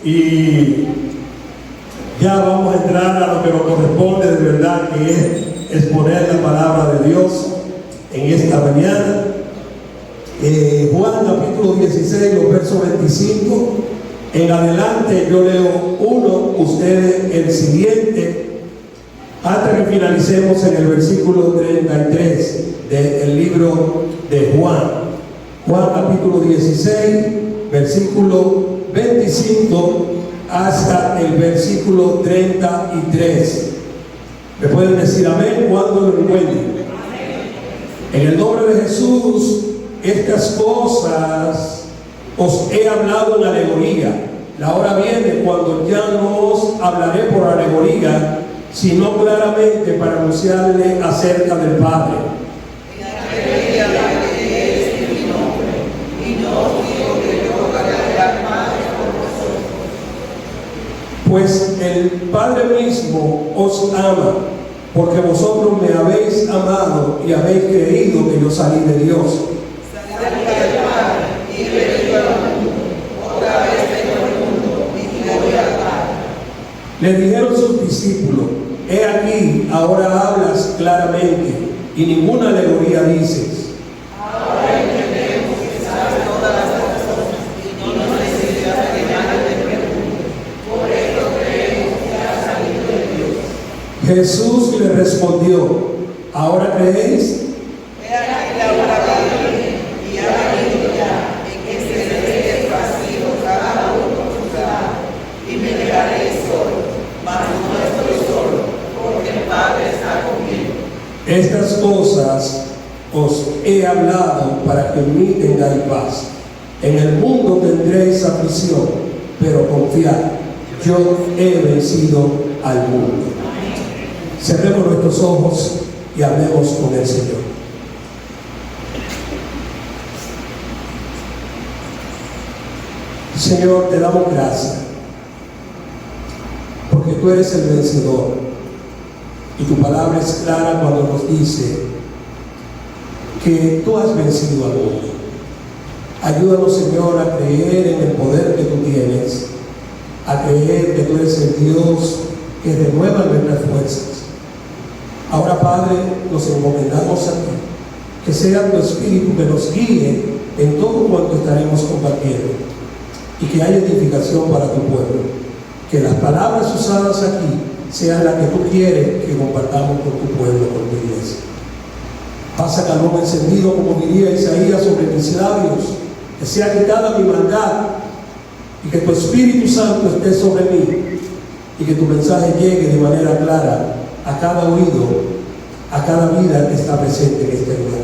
y ya vamos a entrar a lo que nos corresponde de verdad, que es exponer la palabra de Dios en esta mañana. Juan capítulo 16, los versos 25 en adelante. Yo leo uno, ustedes el siguiente, hasta que finalicemos en el versículo 33 del libro de Juan. Juan capítulo 16, versículo 25 hasta el versículo 33. ¿Me pueden decir amén cuando lo encuentren? En el nombre de Jesús, estas cosas os he hablado en alegoría. La hora viene cuando ya no os hablaré por alegoría, sino claramente para anunciarle acerca del Padre. Pues el Padre mismo os ama, porque vosotros me habéis amado y habéis creído que yo salí de Dios. Le dijeron sus discípulos: he aquí, ahora hablas claramente y ninguna alegoría dices. Ahora entendemos que sabes todas las cosas y no nos necesitas que nadie te pregunte. Por eso creemos que has salido de Dios. Jesús le respondió: ¿ahora creéis? He aquí la hora viene y ha venido ya en que se le esparcido cada uno por su lado, y me dejaréis solo. Mas no estoy solo, porque el Padre está conmigo. Estas cosas os he hablado para que en mí tengáis paz. En el mundo tendréis aflicción, pero confiad, yo he vencido al mundo. Cerremos nuestros ojos y hablemos con el Señor. Señor, te damos gracias, porque tú eres el vencedor, y tu palabra es clara cuando nos dice que tú has vencido al mundo. Ayúdanos, Señor, a creer en el poder que tú tienes, a creer que tú eres el Dios que renueva nuestras fuerzas. Ahora, Padre, nos encomendamos a ti, que sea tu Espíritu que nos guíe en todo cuanto estaremos compartiendo, y que haya edificación para tu pueblo. Que las palabras usadas aquí sean las que tú quieres que compartamos con tu pueblo, con tu iglesia. Pasa carbón encendido, como diría Isaías, sobre mis labios, que sea quitada mi maldad, y que tu Espíritu Santo esté sobre mí, y que tu mensaje llegue de manera clara a cada oído, a cada vida que está presente en este lugar.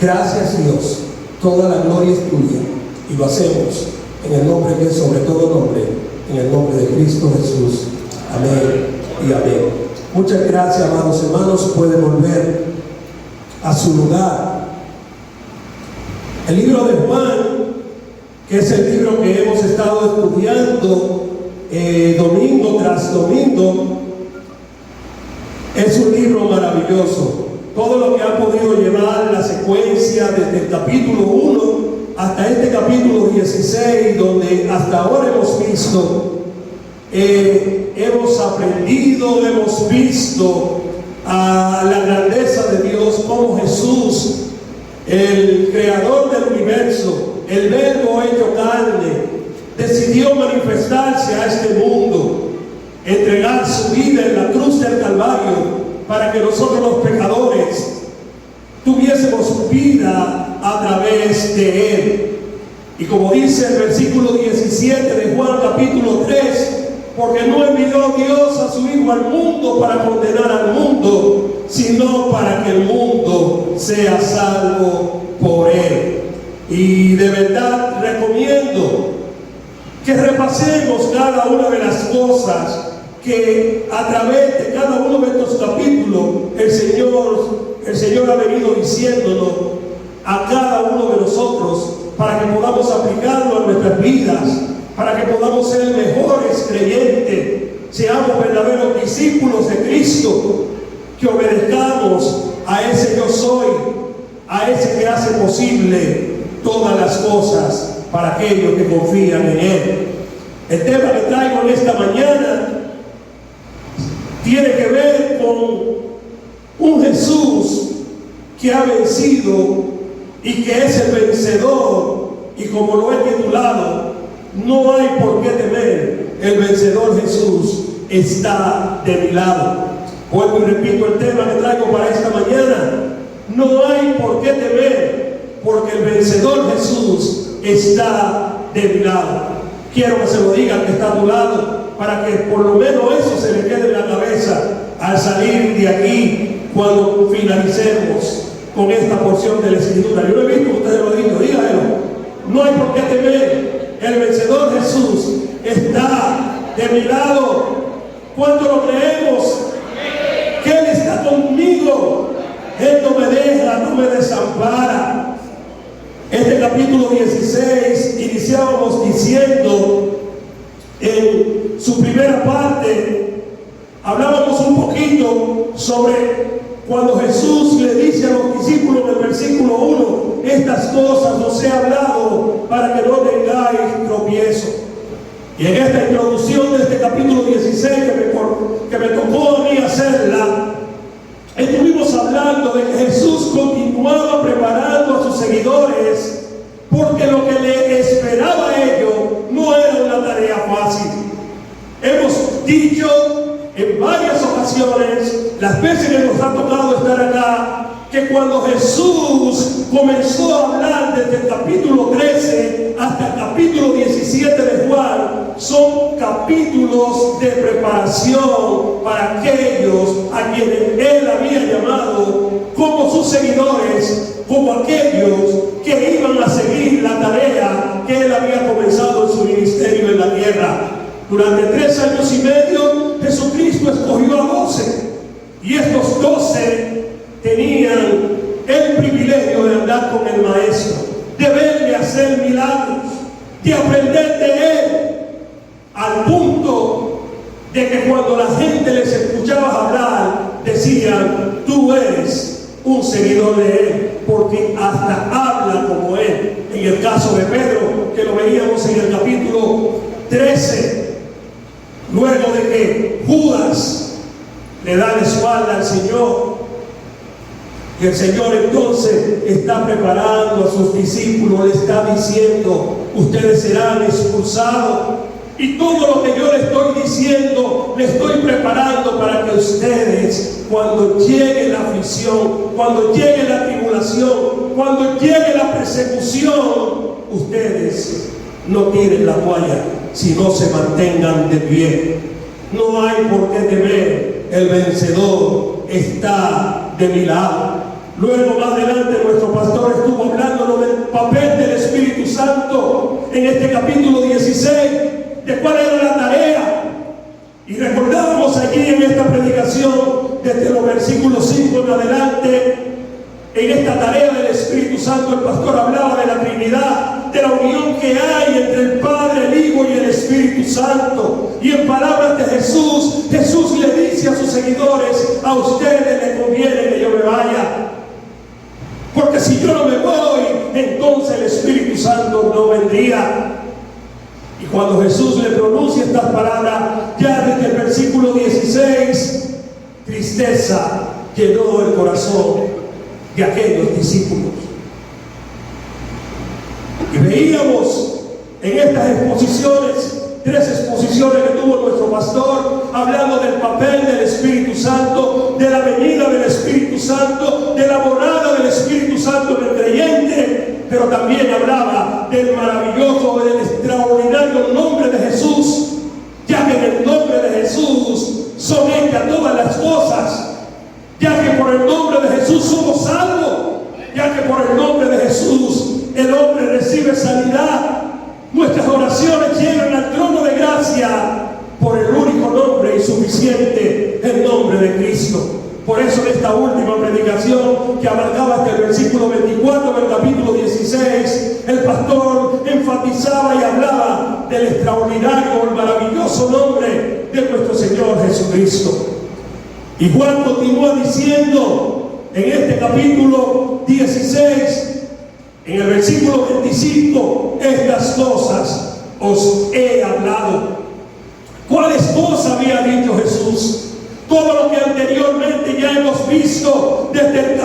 Gracias, Dios, toda la gloria es tuya, y lo hacemos en el nombre que es sobre todo nombre, en el nombre de Cristo Jesús. Amén y amén. Muchas gracias, amados hermanos. Pueden volver a su lugar. El libro de Juan, que es el libro que hemos estado estudiando domingo tras domingo, es un libro maravilloso. Todo lo que ha podido llevar la secuencia desde el capítulo 1 hasta este capítulo 16, donde hasta ahora hemos visto, hemos aprendido, hemos visto a la grandeza de Dios, como Jesús, el creador del universo, el Verbo hecho carne, decidió manifestarse a este mundo, entregar su vida en la cruz del Calvario, para que nosotros los pecadores tuviésemos vida a través de Él. Y como dice el versículo 17 de Juan capítulo 3, porque no envió Dios a su Hijo al mundo para condenar al mundo, sino para que el mundo sea salvo por Él. Y de verdad recomiendo que repasemos cada una de las cosas que a través de cada uno de estos capítulos el Señor ha venido diciéndonos a cada uno de nosotros, para que podamos aplicarlo a nuestras vidas, para que podamos ser mejores creyentes, seamos verdaderos discípulos de Cristo, que obedezcamos a ese yo soy, a ese que hace posible todas las cosas para aquellos que confían en Él. El tema que traigo en esta mañana tiene que ver con un Jesús que ha vencido y que es el vencedor, y como lo he titulado, no hay por qué temer, el vencedor Jesús está de mi lado. Vuelvo y repito el tema que traigo para esta mañana: no hay por qué temer, porque el vencedor Jesús está de mi lado. Quiero que se lo diga al que está a tu lado, para que por lo menos eso se le quede en la cabeza al salir de aquí cuando finalicemos con esta porción de la Escritura. Yo lo he visto, ustedes lo dicho, díganlo. No hay por qué temer, el vencedor Jesús está de mi lado. ¿Cuánto lo creemos? Que Él está conmigo. Él no me deja, no me desampara. Este capítulo 16 iniciábamos diciendo en su primera parte, hablábamos un poquito sobre cuando Jesús le dice a los discípulos en el versículo 1: estas cosas os he hablado para que no tengáis tropiezo. Y en esta introducción de este capítulo 16 que me tocó a mí hacerla, estuvimos hablando de que Jesús continuaba preparando a sus seguidores, porque lo que le esperaba a ellos no era una tarea fácil. Hemos dicho en varias ocasiones, las veces que nos ha tocado estar acá, que cuando Jesús comenzó a hablar desde el capítulo 13 hasta el capítulo 17 de Juan, son capítulos de preparación para aquellos a quienes Él había llamado como sus seguidores, como aquellos que iban a seguir la tarea que Él había comenzado en su ministerio en la tierra. Durante 3 años y medio, Jesucristo escogió a 12, y estos 12 tenían el privilegio de andar con el Maestro, de verle hacer milagros, de aprender de Él, al punto de que cuando la gente les escuchaba hablar, decían: tú eres un seguidor de Él, porque hasta habla como Él. En el caso de Pedro, que lo veíamos en el capítulo 13, luego de que Judas le da la espalda al Señor, y el Señor entonces está preparando a sus discípulos, le está diciendo: ustedes serán expulsados. Y todo lo que yo le estoy diciendo, le estoy preparando para que ustedes, cuando llegue la aflicción, cuando llegue la tribulación, cuando llegue la persecución, ustedes no tiren la toalla, sino se mantengan de pie. No hay por qué temer, el vencedor está de mi lado. Luego, más adelante, nuestro pastor estuvo hablándonos del papel del Espíritu Santo en este capítulo 16, de cuál era la tarea. Y recordábamos allí en esta predicación, desde los versículos 5 en adelante, en esta tarea del Espíritu Santo, el pastor hablaba de la Trinidad, de la unión que hay entre el Padre, el Hijo y el Espíritu Santo. Y en palabras de Jesús, Jesús le dice a sus seguidores: a ustedes les conviene que yo me vaya, porque si yo no me voy, entonces el Espíritu Santo no vendría. Y cuando Jesús le pronuncia estas palabras, ya desde el versículo 16, tristeza llenó el corazón de aquellos discípulos. Y veíamos en estas exposiciones, 3 exposiciones que tuvo nuestro pastor, hablando del papel del Espíritu Santo, de la venida del Espíritu Santo, de la morada del Espíritu Santo en el creyente, pero también hablaba del maravilloso, del extraordinario nombre de Jesús, ya que en el nombre de Jesús son hechas todas las cosas, ya que por el nombre de Jesús somos salvos, ya que por el nombre de Jesús el hombre recibe sanidad. Nuestras oraciones llegan al trono de gracia por el único nombre y suficiente, el nombre de Cristo. Por eso en esta última predicación, que abarcaba hasta el versículo 24 del capítulo 16, el pastor enfatizaba y hablaba del extraordinario, el maravilloso nombre de nuestro Señor Jesucristo. Y Juan continúa diciendo en este capítulo 16, en el versículo 25: estas cosas os he había hablado. ¿Cuáles cosas había dicho Jesús? Todo lo que anteriormente ya hemos visto desde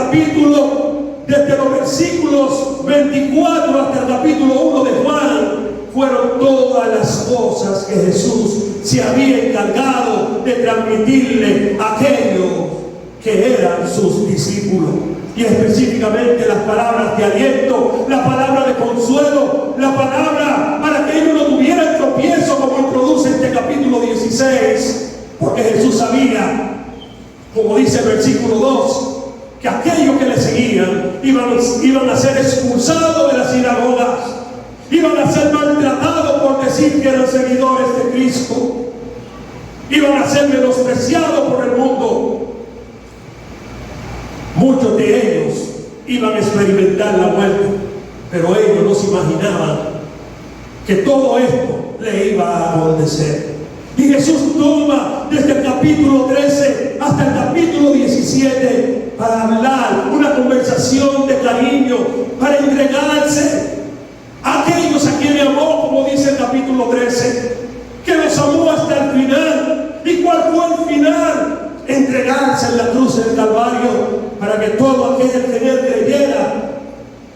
los versículos 24 hasta el capítulo 1 de Juan, fueron todas las cosas que Jesús se había encargado de transmitirle a aquellos que eran sus discípulos. Y específicamente las palabras de aliento, la palabra de consuelo, la palabra para que ellos no tuvieran tropiezo, como introduce este capítulo 16. Porque Jesús sabía, como dice el versículo 2, que aquellos que le seguían iban a ser expulsados de las sinagogas, iban a ser maltratados por decir que eran seguidores de Cristo, iban a ser menospreciados por el mundo. Muchos de ellos iban a experimentar la muerte, pero ellos no se imaginaban que todo esto le iba a acontecer. Y Jesús toma desde el capítulo 13 hasta el capítulo 17 para hablar una conversación de cariño, para entregarse a aquellos a quienes amó, como dice el capítulo 13, que los amó hasta el final. ¿Y cuál fue el final? Entregarse en la cruz del Calvario para que todo aquel que en él creyera,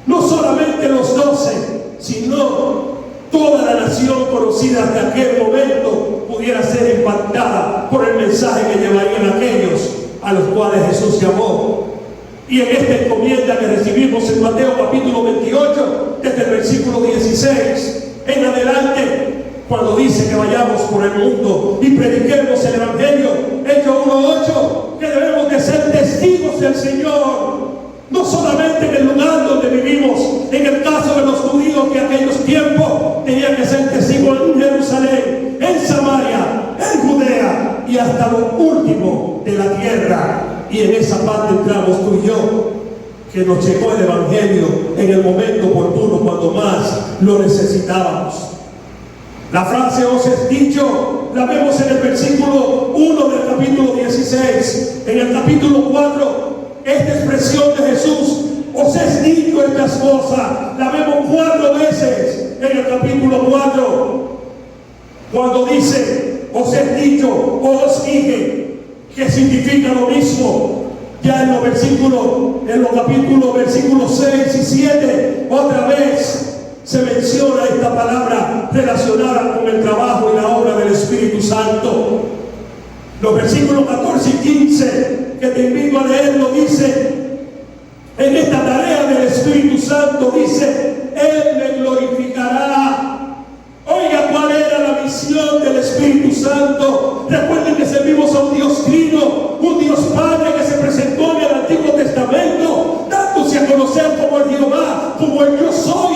no solamente los 12, sino toda la nación conocida hasta aquel momento, pudiera ser impactada por el mensaje que llevarían aquellos a los cuales Jesús llamó. Y en esta encomienda que recibimos en Mateo capítulo 28, desde el versículo 16 en adelante, cuando dice que vayamos por el mundo y prediquemos el Evangelio, Hechos 1:8, que debemos de ser testigos del Señor, no solamente en el lugar donde vivimos. En el caso de los judíos de aquellos tiempos, tenían que ser testigos en Jerusalén, en Samaria, en Judea y hasta lo último de la tierra. Y en esa parte entramos tú y yo, que nos llegó el Evangelio en el momento oportuno, cuando más lo necesitábamos. La frase os es dicho, la vemos en el versículo 1 del capítulo 16. En el capítulo 4, esta expresión de Jesús, os es dicho estas cosas, la vemos 4 veces en el capítulo 4, cuando dice, os es dicho, o os dije, que significa lo mismo. Ya en los versículos 6 y 7, otra vez se menciona esta palabra relacionada con el trabajo y la obra del Espíritu Santo. Los versículos 14 y 15, que te invito a leerlo, dice, en esta tarea del Espíritu Santo, dice, Él me glorificará. Oiga, ¿cuál era la misión del Espíritu Santo? Recuerden que servimos a un Dios Trino, un Dios Padre que se presentó en el Antiguo Testamento, dándose a conocer como el Jehová, como el Yo Soy,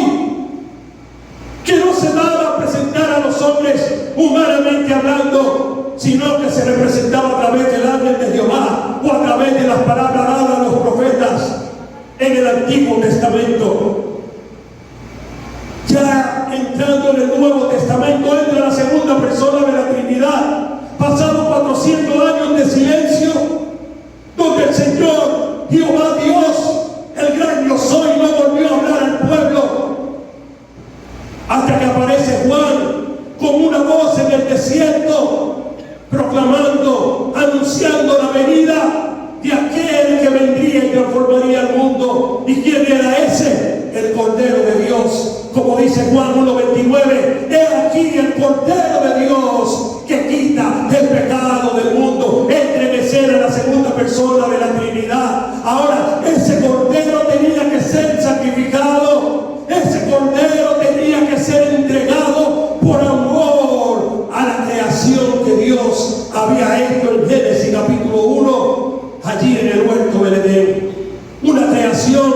que no se daba a presentar a los hombres humanamente hablando, sino que se representaba a través del ángel de Jehová o a través de las palabras dadas a los profetas en el Antiguo Testamento. Ya entrando en el Nuevo Testamento, entra la segunda persona de la Trinidad, pasados 400 años de silencio, donde el Señor, Jehová Dios, el gran Yo Soy, no volvió a hablar al pueblo, hasta que aparece Juan con una voz en el desierto, proclamando, anunciando la venida de aquel que vendría y transformaría el mundo. ¿Y quién era ese? El Cordero de Dios. Como dice Juan 1:29, he aquí el Cordero de Dios que quita el pecado del mundo. Entremecer a la segunda persona de la Trinidad. Ahora, ese Cordero tenía que ser sacrificado. Ese Cordero tenía que ser entregado por amor a la creación que Dios había hecho en Génesis capítulo 1, allí en el huerto del Edén. Una creación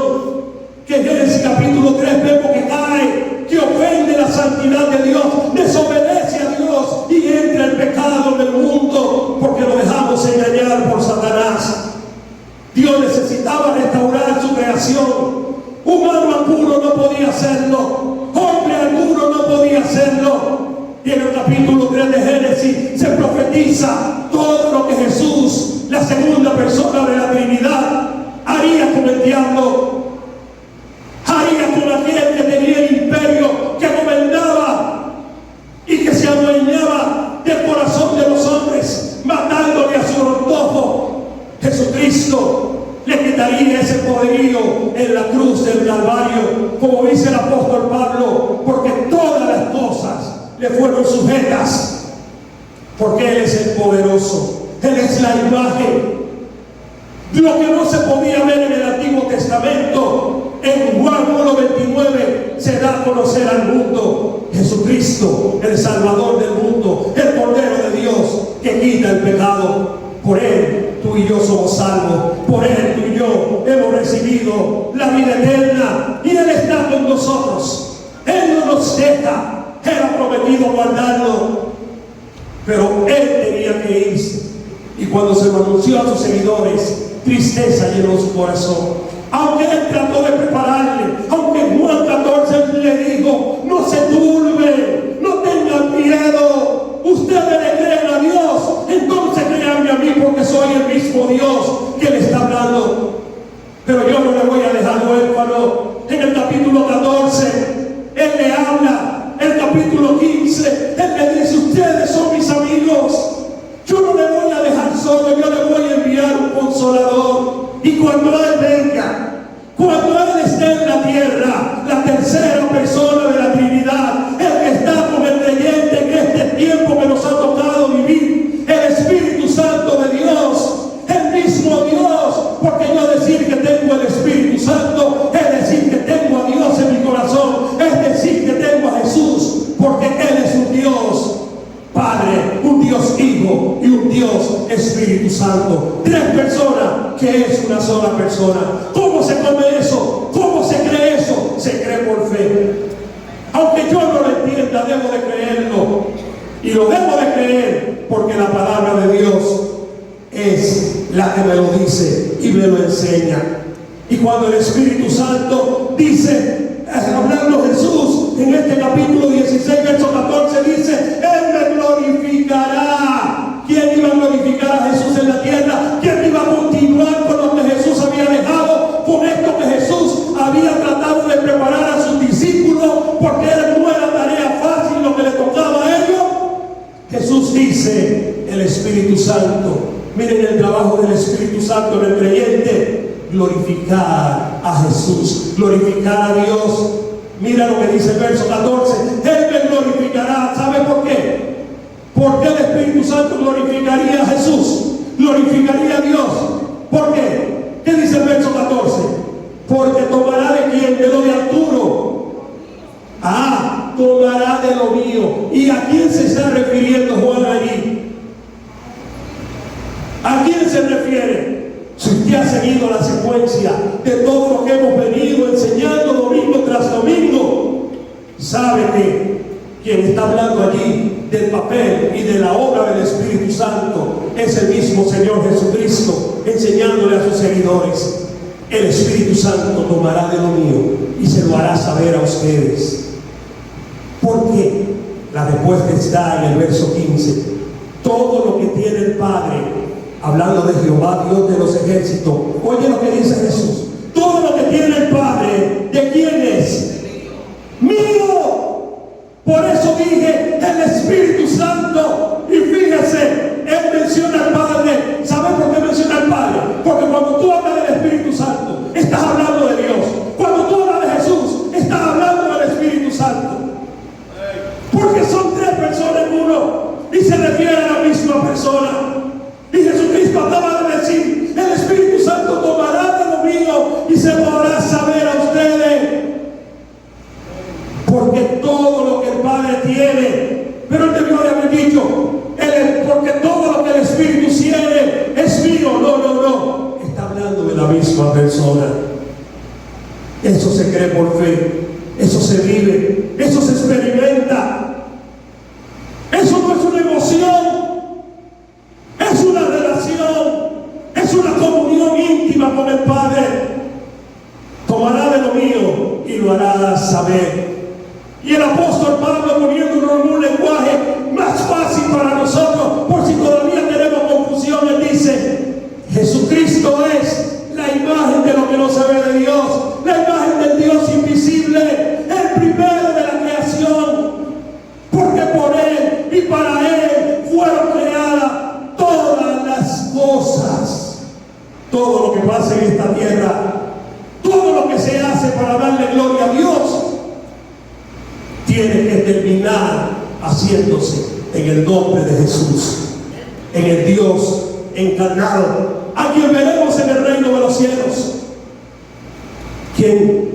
que en Génesis capítulo 3 vemos que cae, que ofende la santidad de Dios, desobedece a Dios y entra el pecado en el mundo porque lo dejamos engañar por Satanás. Dios necesitaba restaurar su creación. Humano alguno no podía hacerlo, hombre alguno no podía hacerlo. Y en el capítulo 3 de Génesis se profetiza todo lo que Jesús, la segunda persona de la Trinidad, haría con el diablo, haría con aquel que tenía el imperio, que gobernaba y que se adueñaba mío en la cruz del Calvario, como dice el apóstol Pablo, porque todas las cosas le fueron sujetas, porque Él es el poderoso, Él es la imagen. Lo que no se podía ver en el Antiguo Testamento, en Juan 1:29 se da a conocer al mundo. Jesucristo, el Salvador del mundo, el Cordero de Dios que quita el pecado. Por Él tú y yo somos salvos, por Él tú y yo hemos recibido la vida eterna, y Él está con nosotros. Él no nos deja, Él ha prometido guardarlo, pero Él tenía que irse, y cuando se lo anunció a sus seguidores, tristeza llenó su corazón. Aunque Él trató de prepararle, aunque en Juan 14 le dijo: no se turben, no tengan miedo, ustedes le creen a Dios, entonces créanme a mí, porque soy el mismo Dios que le está hablando. Pero yo no le voy a dejar huérfano. En el capítulo 14 Él le habla, el capítulo 15 Él le dice: ustedes son mis amigos, yo no le voy a dejar solo, yo le voy a enviar un consolador. Y cuando Él venga, cuando Él esté en la tierra, la tercera persona de la Trinidad, el que está con el creyente en este tiempo que nos ha tocado vivir, el Espíritu Santo de Dios, el mismo Dios, porque yo decir que tengo el Espíritu Santo es decir que tengo a Dios en mi corazón, es decir que tengo a Jesús, porque Él es un Dios Padre, un Dios Hijo y un Dios Espíritu Santo. Tres personas que es una sola persona. ¿Cómo se come eso? ¿Cómo se cree eso? Se cree por fe. Aunque yo no lo entienda, debo de creerlo. Y lo debo de creer porque la palabra de Dios es la que me lo dice y me lo enseña. Y cuando el Espíritu Santo dice, hablando Jesús en este capítulo 16, verso 14, dice: Él me glorificará. ¿Quién iba a glorificar a Jesús en la tierra? ¿Quién iba a continuar con lo que Jesús había dejado? Con esto que Jesús había tratado de preparar a sus discípulos, porque no era tarea fácil lo que le tocaba a ellos. Jesús dice: el Espíritu Santo. Miren el trabajo del Espíritu Santo en el creyente: glorificar a Jesús, glorificar a Dios. Mira lo que dice el verso 14: Él me glorificará. ¿Sabe por qué? ¿Por qué el Espíritu Santo glorificaría a Jesús? Glorificaría a Dios. ¿Por qué? ¿Qué dice el verso 14? Porque tomará de quién, de lo de Arturo. Tomará de lo mío. ¿Y a quién se está refiriendo Juan allí? ¿A quién se refiere? Si usted ha seguido la secuencia de todo lo que hemos venido enseñando domingo tras domingo, sabe que quien está hablando allí del papel y de la obra del Espíritu Santo es el mismo Señor Jesucristo, enseñándole a sus seguidores: el Espíritu Santo tomará de lo mío y se lo hará saber a ustedes. Porque la respuesta está en el verso 15: todo lo que tiene el Padre, hablando de Jehová, Dios de los ejércitos. Oye lo que dice Jesús: todo lo que tiene el Padre, ¿de quién es? ¡Mío! Por eso dije el Espíritu Santo. Y fíjese, Él menciona al Padre. ¿Sabe por qué menciona al Padre? Porque cuando tú hablas del Espíritu Santo, estás hablando de Dios. Cuando tú hablas de Jesús, estás hablando del Espíritu Santo. Porque son tres personas en uno y se refiere a la misma persona. Y Jesucristo acaba de decir: el Espíritu Santo tomará de lo mío y se lo hará saber a ustedes. Porque todo lo que el Padre tiene, pero Él debió de haber dicho: porque todo lo que el Espíritu tiene es mío. No. Está hablando de la misma persona. Eso se cree por fe, eso se vive, eso se experimenta. Eso no es una emoción, es una relación, es una comunión íntima con el Padre. Tomará de lo mío y lo hará saber. Y el apóstol Pablo, poniéndonos en un lenguaje más fácil para nosotros, por si todavía tenemos confusión, él dice: Jesucristo es la imagen de lo que no se ve de Dios, la imagen del Dios invisible, el primero de la creación, porque por Él y para Él fueron creadas todas las cosas. Todo lo que pasa en esta tierra, gloria a Dios, tiene que terminar haciéndose en el nombre de Jesús, en el Dios encarnado, a quien veremos en el reino de los cielos. Quien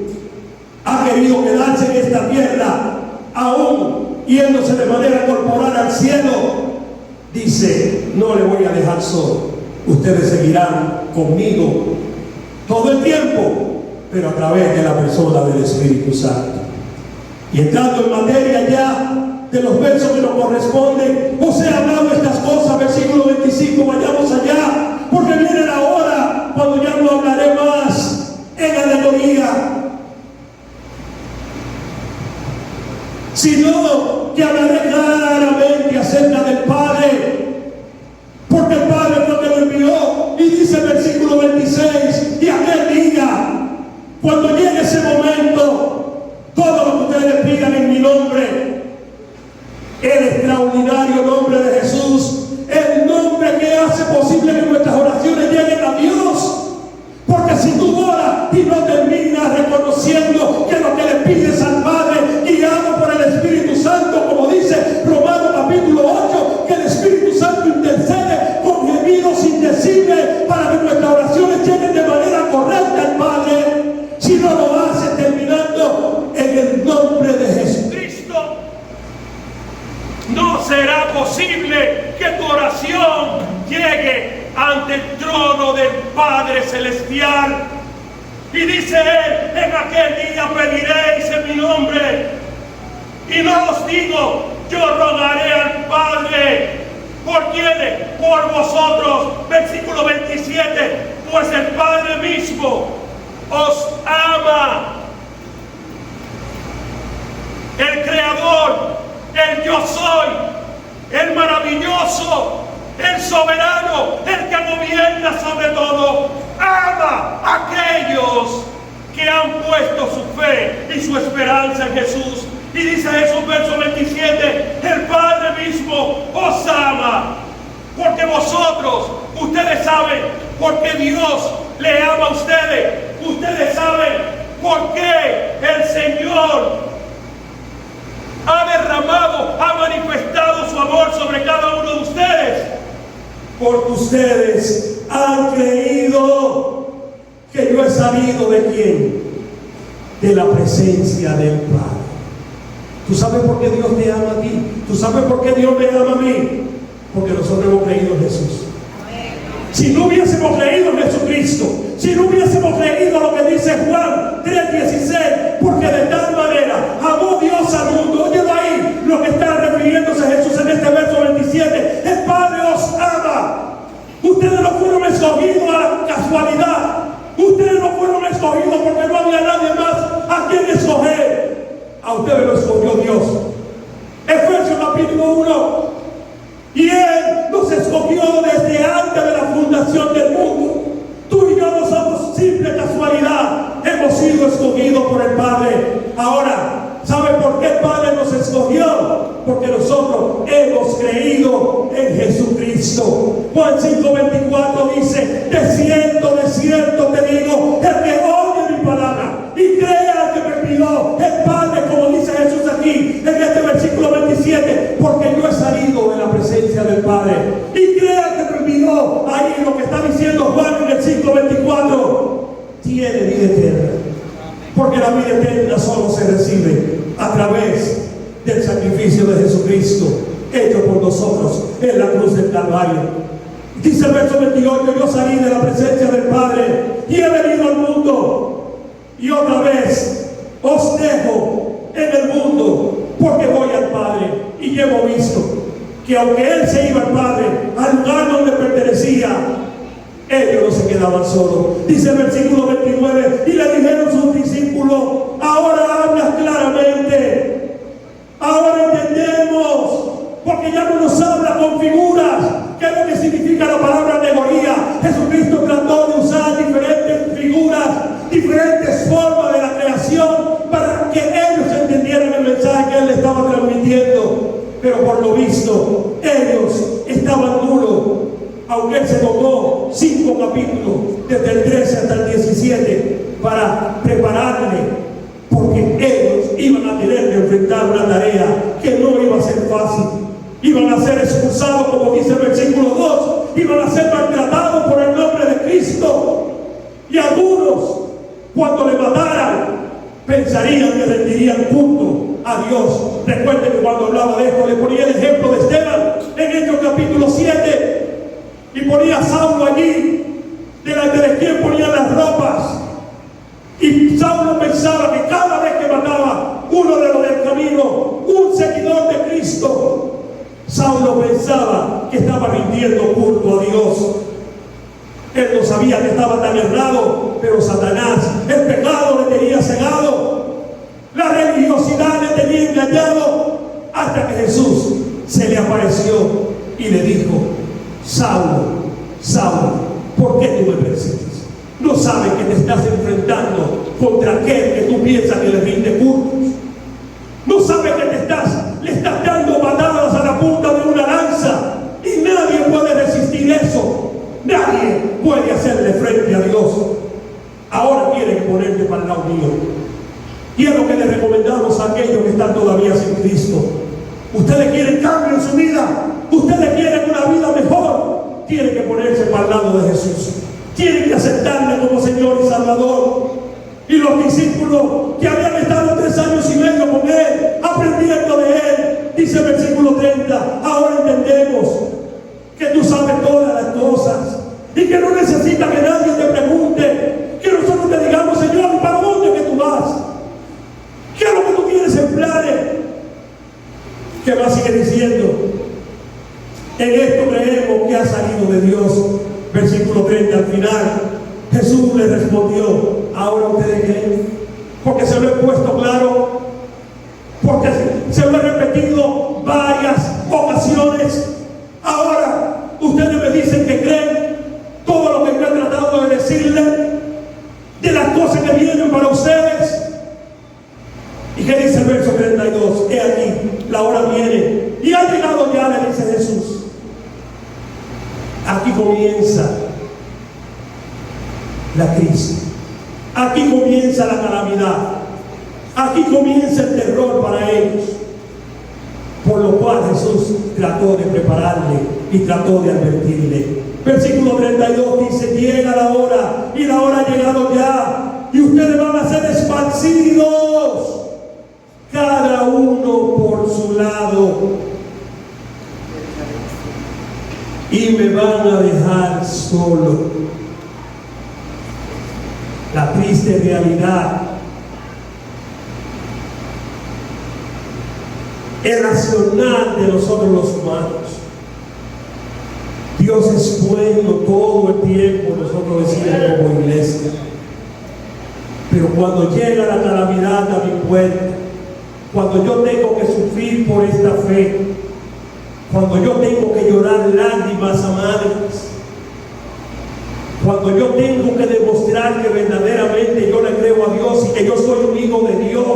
ha querido quedarse en esta tierra, aún yéndose de manera corporal al cielo, dice: no le voy a dejar solo, ustedes seguirán conmigo todo el tiempo, pero a través de la persona del Espíritu Santo. Y entrando en materia ya de los versos que nos corresponden, os he hablado estas cosas, versículo 25, vayamos allá, porque viene la hora cuando ya no hablaré más en alegoría, sino que hablaré claramente acerca del Padre, porque el Padre fue que lo envió. Y dice el versículo 26, y aquel día, cuando llegue ese momento, todo lo que ustedes pidan en mi nombre, el extraordinario nombre de Jesús, el nombre que hace posible que nuestras oraciones lleguen a Dios. Porque si tú oras y no terminas reconociendo que lo que le pides al Padre, guiado por el Espíritu Santo, como dice Romanos capítulo 8, que el Espíritu Santo intercede con gemidos indecibles para que nuestras oraciones lleguen de manera correcta al Padre, si no lo haces terminando en el nombre de Jesucristo, no será posible que tu oración llegue ante el trono del Padre Celestial. Y dice él: en aquel día pediréis en mi nombre, y no os digo, yo rogaré al Padre. ¿Por quiénes? Por vosotros. Versículo 27, pues el Padre mismo os ama. El Creador, el yo soy, el maravilloso, el soberano, el que gobierna sobre todo, ama a aquellos que han puesto su fe y su esperanza en Jesús. Y dice Jesús, verso 27, el Padre mismo os ama, porque vosotros, ustedes saben por qué Dios le ama a ustedes. Ustedes saben por qué el Señor ha derramado, ha manifestado su amor sobre cada uno de ustedes. Porque ustedes han creído que yo he salido ¿de quién? De la presencia del Padre. ¿Tú sabes por qué Dios te ama a ti? ¿Tú sabes por qué Dios me ama a mí? Porque nosotros hemos creído en Jesús. Si no hubiésemos creído en Jesucristo, si no hubiésemos creído lo que dice Juan 3:16, porque de tal manera amó Dios al mundo. Óyelo ahí, lo que está refiriéndose a Jesús en este verso 27. El Padre os ama. Ustedes no fueron escogidos a la casualidad. Ustedes no fueron escogidos porque no había nadie más a quien escoger. A ustedes lo escogió Dios. Efesios capítulo 1. Y Él nos escogió desde antes de la fundación del mundo. Tú y yo no somos simple casualidad. Hemos sido escogidos por el Padre. Ahora, ¿sabe por qué el Padre nos escogió? Porque nosotros hemos creído en Jesucristo. Juan 5:24 dice: de cierto te digo, el que oye mi palabra y crea que me envió el Padre, como dice Jesús aquí en este versículo 27, porque yo he salido de la presencia del Padre, y crea que me envió. Ahí lo que está diciendo Juan en el 5:24, tiene vida eterna. Porque la vida eterna solo se recibe a través del sacrificio de Jesucristo hecho por nosotros en la cruz del Calvario. Dice el verso 28: yo salí de la presencia del Padre y he venido al mundo, y otra vez os dejo en el mundo, porque voy al Padre. Y hemos visto que aunque Él se iba al Padre, al lugar donde pertenecía, ellos no se quedaban solos. Dice el versículo 29: y le dijeron sus discípulos: ahora hablas claramente, ahora entendemos, porque ya no nos habla con figuras. ¿Qué es lo que significa la palabra alegoría? Jesucristo trató de usar diferentes figuras, diferentes formas de la creación, para que ellos entendieran el mensaje que Él estaba transmitiendo. Pero por lo visto, ellos estaban duros. Aunque Él se tomó 5 capítulos, desde el 13 hasta el 17, para prepararle porque ellos iban a tener que enfrentar una tarea que no iba a ser fácil. Iban a ser expulsados, como dice el versículo 2, iban a ser maltratados por el nombre de Cristo. Y algunos, cuando le mataran, pensarían que rendirían culto a Dios. Recuerden que cuando hablaba de esto, le ponía el ejemplo de Esteban en Hechos capítulo 7, y ponía a Saulo allí, delante de quien ponían las ropas. Y Saulo pensaba que cada vez que mataba uno de los del camino, un seguidor de Cristo, Saulo pensaba que estaba rindiendo culto a Dios. Él no sabía que estaba tan errado, pero Satanás, el pecado le tenía cegado, la religiosidad le tenía engañado, hasta que Jesús se le apareció y le dijo: Saulo, Saulo, ¿por qué tú me persigues? ¿No sabes que te estás enfrentando contra aquel que tú piensas que le rinde cultos? ¿No sabes que le estás dando patadas a la punta de una lanza? Y nadie puede resistir eso. Nadie puede hacerle frente a Dios. Ahora quieren ponerte para el lado mío. Y es lo que le recomendamos a aquellos que están todavía sin Cristo. Ustedes quieren cambio en su vida, ustedes quieren una vida mejor, tienen que ponerse para el lado de Jesús. Tienen que aceptarle como Señor y Salvador. Y los discípulos que habían estado 3 años y medio con Él, aprendiendo de Él, dice el versículo 30, ahora entendemos que tú sabes todas las cosas y que no necesitas que nadie te pregunte, que nosotros te digamos: Señor, ¿para dónde que tú vas? ¿Qué es lo que tú tienes en planes? ¿Qué más sigue diciendo? En esto creemos que ha salido de Dios. Versículo 30 al final, Jesús le respondió: ¿ahora ustedes creen? Porque se lo he puesto claro, porque se lo he repetido varias ocasiones. Ahora ustedes me dicen que creen todo lo que yo he tratado de decirles, de las cosas que vienen para ustedes. ¿Y qué dice el verso 32? He aquí, la hora viene y ha llegado ya, le dice Jesús. Aquí comienza la crisis, aquí comienza la calamidad, aquí comienza el terror para ellos, por lo cual Jesús trató de prepararle y trató de advertirle. Versículo 32 dice: llega la hora, y la hora ha llegado ya, y ustedes van a ser esparcidos, cada uno por su lado, y me van a dejar solo. La triste realidad, el racional de nosotros los humanos. Dios es bueno todo el tiempo, nosotros decimos como iglesia. Pero cuando llega la calamidad a mi puerta, cuando yo tengo que sufrir por esta fe, cuando yo tengo que llorar lágrimas amargas, cuando yo tengo que demostrar que verdaderamente yo le creo a Dios y que yo soy un hijo de Dios,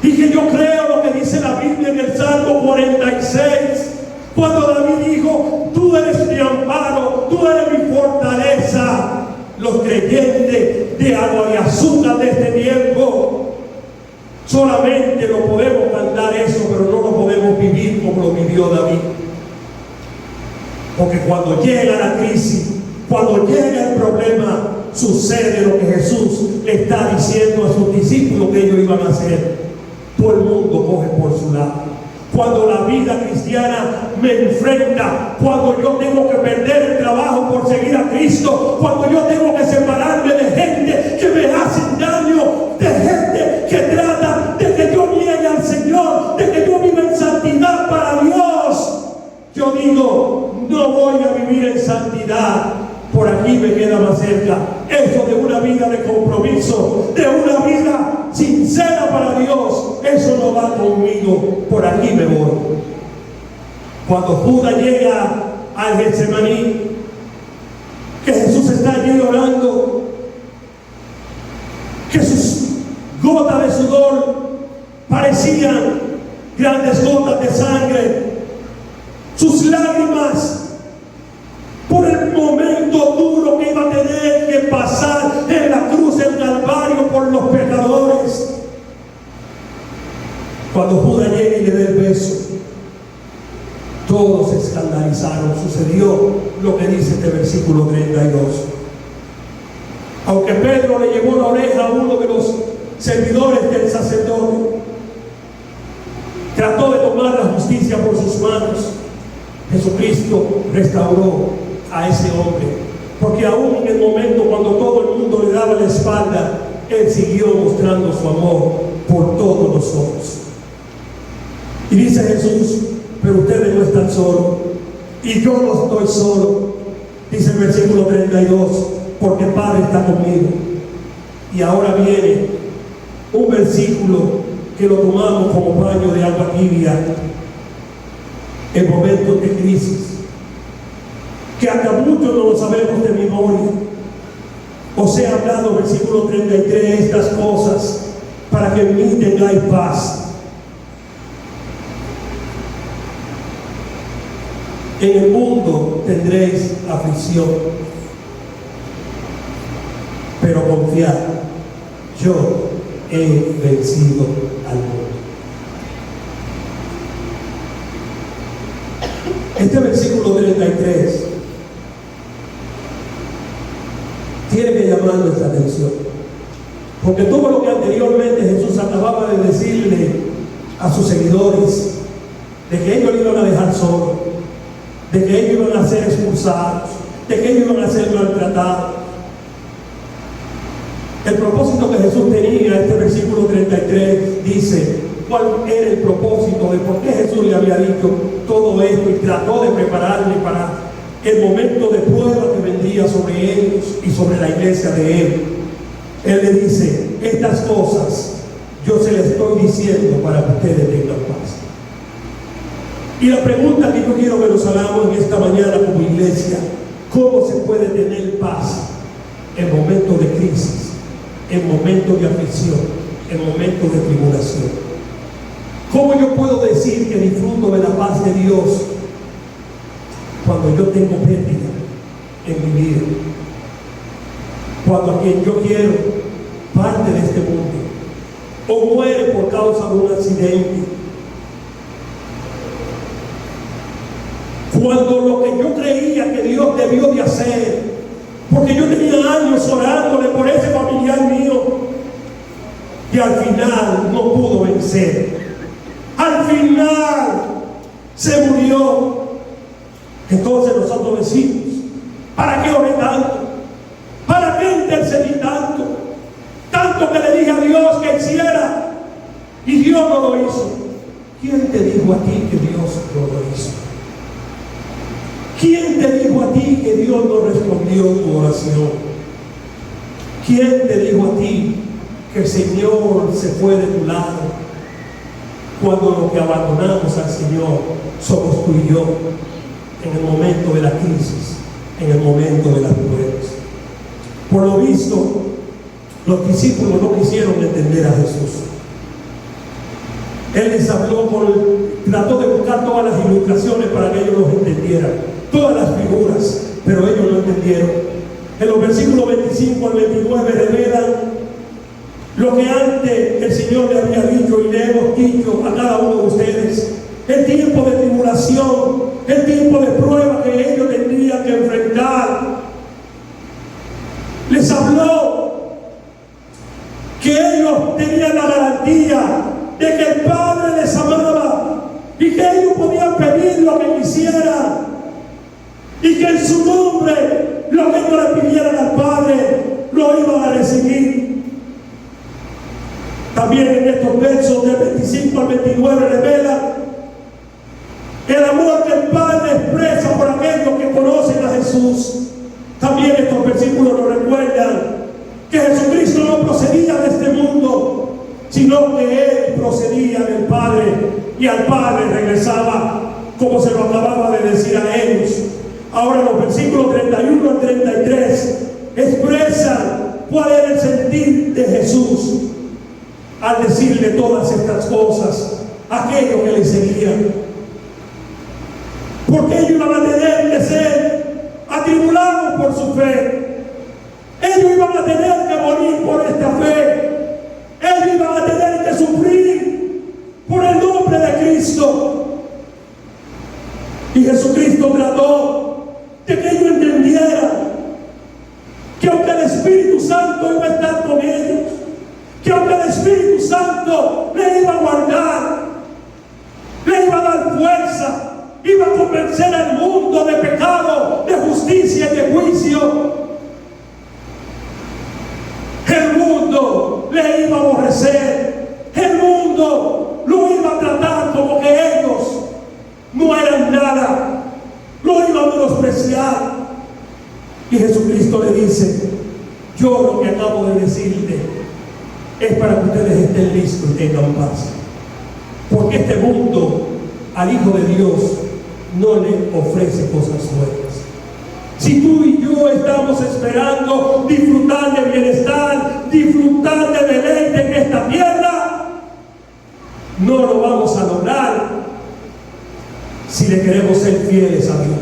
y que yo creo lo que dice la Biblia en el Salmo 46, cuando David dijo: tú eres mi amparo, tú eres mi fortaleza. Los creyentes de agua y azúcar de este tiempo solamente lo podemos cantar eso, pero no lo podemos vivir como lo vivió David. Porque cuando llega la crisis, cuando llega el problema, sucede lo que Jesús le está diciendo a sus discípulos que ellos iban a hacer. Todo el mundo coge por su lado. Cuando la vida cristiana me enfrenta, cuando yo tengo que perder el trabajo por seguir a Cristo, cuando yo tengo que separarme de gente que me hacen daño, de gente que trata de que yo niegue al Señor, de que yo viva en santidad para Dios, yo digo: no voy a vivir en santidad, por aquí me queda más cerca. Eso de una vida de compromiso, de una vida sincera para Dios, eso no va conmigo, por aquí me voy. Cuando Judas llega al Getsemaní, que Jesús está allí orando, que sus gotas de sudor parecían grandes gotas de sangre, sus lágrimas por el momento duro que iba a tener que pasar en la cruz del Calvario por los pecadores. escandalizaron. Sucedió lo que dice este versículo 32. Aunque Pedro le llevó la oreja a uno de los servidores del sacerdote, trató de tomar la justicia por sus manos, Jesucristo restauró a ese hombre, porque aún en el momento cuando todo el mundo le daba la espalda, Él siguió mostrando su amor por todos nosotros. Y dice Jesús: pero ustedes no están solos, y yo no estoy solo. Dice el versículo 32, porque el Padre está conmigo. Y ahora viene un versículo que lo tomamos como paño de agua tibia en momentos de crisis, que hasta muchos no lo sabemos de memoria. Os he hablado, versículo 33, estas cosas para que en mí tengáis paz. En el mundo tendréis aflicción, pero confiad, yo he vencido al mundo. Este versículo 33 tiene que llamar nuestra atención, porque todo lo que anteriormente Jesús acababa de decirle a sus seguidores, de que ellos lo iban a dejar solo, de que ellos iban a ser expulsados, de que ellos iban a ser maltratados. El propósito que Jesús tenía, este versículo 33 dice cuál era el propósito de por qué Jesús le había dicho todo esto, y trató de prepararle para el momento de prueba que vendría sobre ellos y sobre la iglesia de Él. Él le dice: estas cosas yo se las estoy diciendo para que ustedes tengan paz. Y la pregunta que yo quiero que nos hagamos en esta mañana como iglesia: ¿cómo se puede tener paz en momentos de crisis, en momentos de aflicción, en momentos de tribulación? ¿Cómo yo puedo decir que disfruto de la paz de Dios cuando yo tengo pérdida en mi vida? Cuando a quien yo quiero parte de este mundo o muere por causa de un accidente. Cuando lo que yo creía que Dios debió de hacer, porque yo tenía años orándole por ese familiar mío, y al final no pudo vencer. Al final se murió. Entonces nosotros decimos: ¿para qué oré tanto? ¿Para qué intercedí tanto? Tanto que le dije a Dios que hiciera y Dios no lo hizo. ¿Quién te dijo a ti que Dios no lo hizo? ¿Quién te dijo a ti que Dios no respondió tu oración? ¿Quién te dijo a ti que el Señor se fue de tu lado cuando los que abandonamos al Señor somos tú y yo en el momento de la crisis, en el momento de las pruebas? Por lo visto, los discípulos no quisieron entender a Jesús. Él les habló, trató de buscar todas las ilustraciones para que ellos los entendieran, todas las figuras, pero ellos no entendieron. En los versículos 25 al 29 revelan lo que antes el Señor le había dicho y le hemos dicho a cada uno de ustedes: el tiempo de tribulación, el tiempo de prueba que ellos tendrían que enfrentar. Les habló que ellos tenían la garantía de que el Padre les amaba y que ellos podían pedir lo que quisieran, y que en su nombre lo que ellos le pidieran al Padre lo iban a recibir. También en estos versos del 25 al 29 revela el amor que el Padre expresa por aquellos que conocen a Jesús. También estos versículos nos recuerdan que Jesucristo no procedía de este mundo, sino que Él procedía del Padre, y al Padre regresaba, como se lo acababa de decir a ellos. Ahora los versículos 31 al 33 expresan cuál era el sentir de Jesús al decirle todas estas cosas a aquellos que le seguían. Porque ellos iban a tener que ser atribulados por su fe. Ellos iban a tener que morir por esta fe. Ellos iban a tener que sufrir por el nombre de Cristo. Y Jesucristo trató de que ellos entendieran que aunque el Espíritu Santo iba a estar con ellos, que aunque el Espíritu Santo le iba a guardar, le iba a dar fuerza, iba a convencer al mundo de pecado, de justicia y de juicio, el mundo le iba a aborrecer, el mundo lo iba a tratar como que ellos no eran nada, lo iba a menospreciar. Y Jesucristo le dice: yo lo que acabo de decirte es para que ustedes estén listos y tengan paz, porque este mundo al Hijo de Dios no le ofrece cosas buenas. Si tú y yo estamos esperando disfrutar de bienestar, disfrutar de deleite en esta tierra, no lo vamos a lograr si le queremos ser fieles a Dios.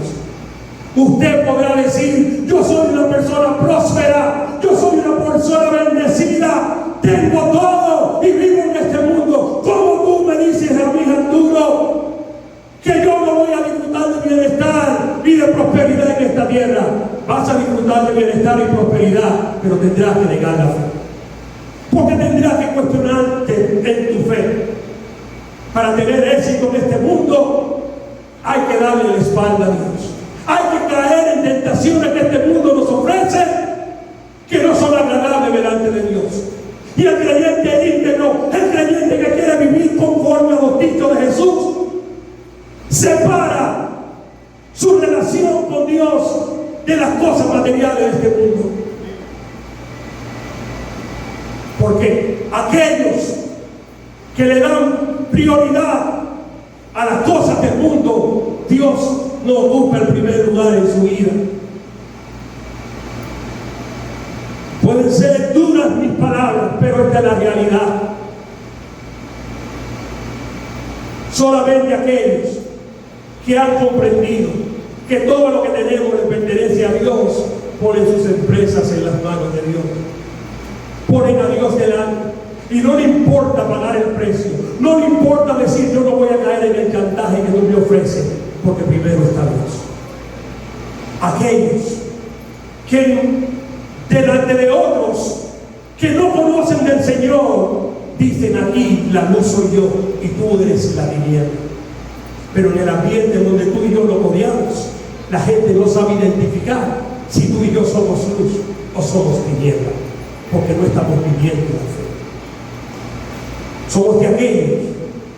Usted podrá decir: yo soy una persona próspera, yo soy una persona bendecida, tengo todo y vivo en este mundo. ¿Cómo tú me dices a mí, Arturo, que yo no voy a disfrutar de bienestar y de prosperidad en esta tierra? Vas a disfrutar de bienestar y prosperidad, pero tendrás que negar la fe, porque tendrás que cuestionarte en tu fe. Para tener éxito en este mundo hay que darle la espalda a Dios. Hay que caer en tentaciones que este mundo nos ofrece, que no son agradables delante de Dios. Y el creyente íntegro, el creyente que quiere vivir conforme a los dichos de Jesús, separa su relación con Dios de las cosas materiales de este mundo. Porque aquellos que le dan prioridad a las cosas del mundo, Dios no ocupa el primer lugar en su vida. Pueden ser duras mis palabras, pero esta es la realidad. Solamente aquellos que han comprendido que todo lo que tenemos le pertenece a Dios, ponen sus empresas en las manos de Dios, ponen a Dios delante, y no le importa pagar el precio, no le importa decir: yo no voy a caer en el chantaje que tú me ofreces, porque primero está Dios. Aquellos que delante de otros que no conocen del Señor dicen: aquí la luz soy yo y tú eres la tiniebla. Pero en el ambiente donde tú y yo nos rodeamos, la gente no sabe identificar si tú y yo somos luz o somos tiniebla, porque no estamos viviendo la fe. Somos de aquellos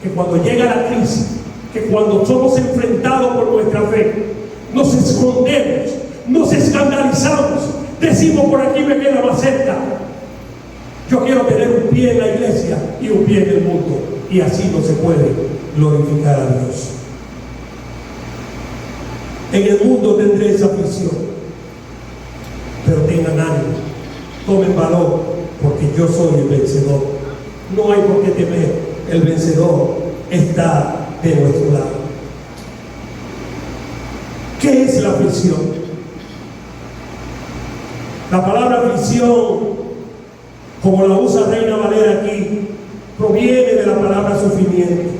que cuando llega la crisis, que cuando somos enfrentados por nuestra fe, nos escondemos, nos escandalizamos, decimos: por aquí me queda más cerca. Yo quiero tener un pie en la iglesia y un pie en el mundo, y así no se puede glorificar a Dios. En el mundo tendré esa aflicción, pero tengan ánimo, tomen valor, porque yo soy el vencedor. No hay por qué temer, el vencedor está de nuestro lado. ¿Qué es la aflicción? La palabra aflicción, como la usa Reina Valera aquí, proviene de la palabra sufrimiento.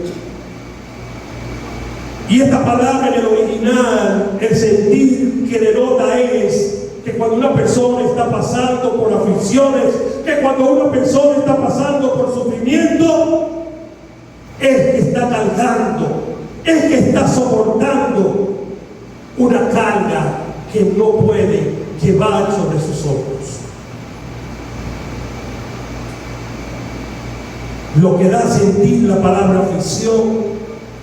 Y esta palabra en el original, el sentir que denota es que cuando una persona está pasando por aflicciones, que cuando una persona está pasando por sufrimiento, es que está cargando, es que está soportando una carga que no puede llevar sobre sus hombros. Lo que da a sentir la palabra aflicción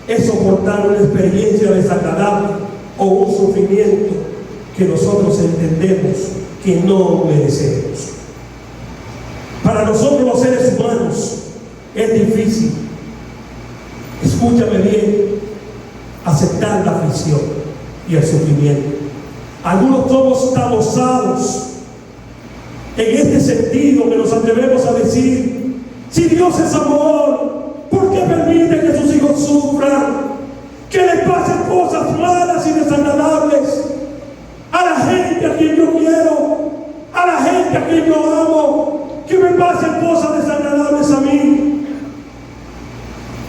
es soportar una experiencia desagradable o un sufrimiento que nosotros entendemos que no merecemos. Para nosotros los seres humanos es difícil, escúchame bien, aceptar la aflicción y el sufrimiento. Algunos somos tan osados en este sentido que nos atrevemos a decir: si Dios es amor, ¿por qué permite que sus hijos sufran? Que les pasen cosas malas y desagradables a la gente a quien yo quiero, a la gente a quien yo amo, que me pasen cosas desagradables a mí.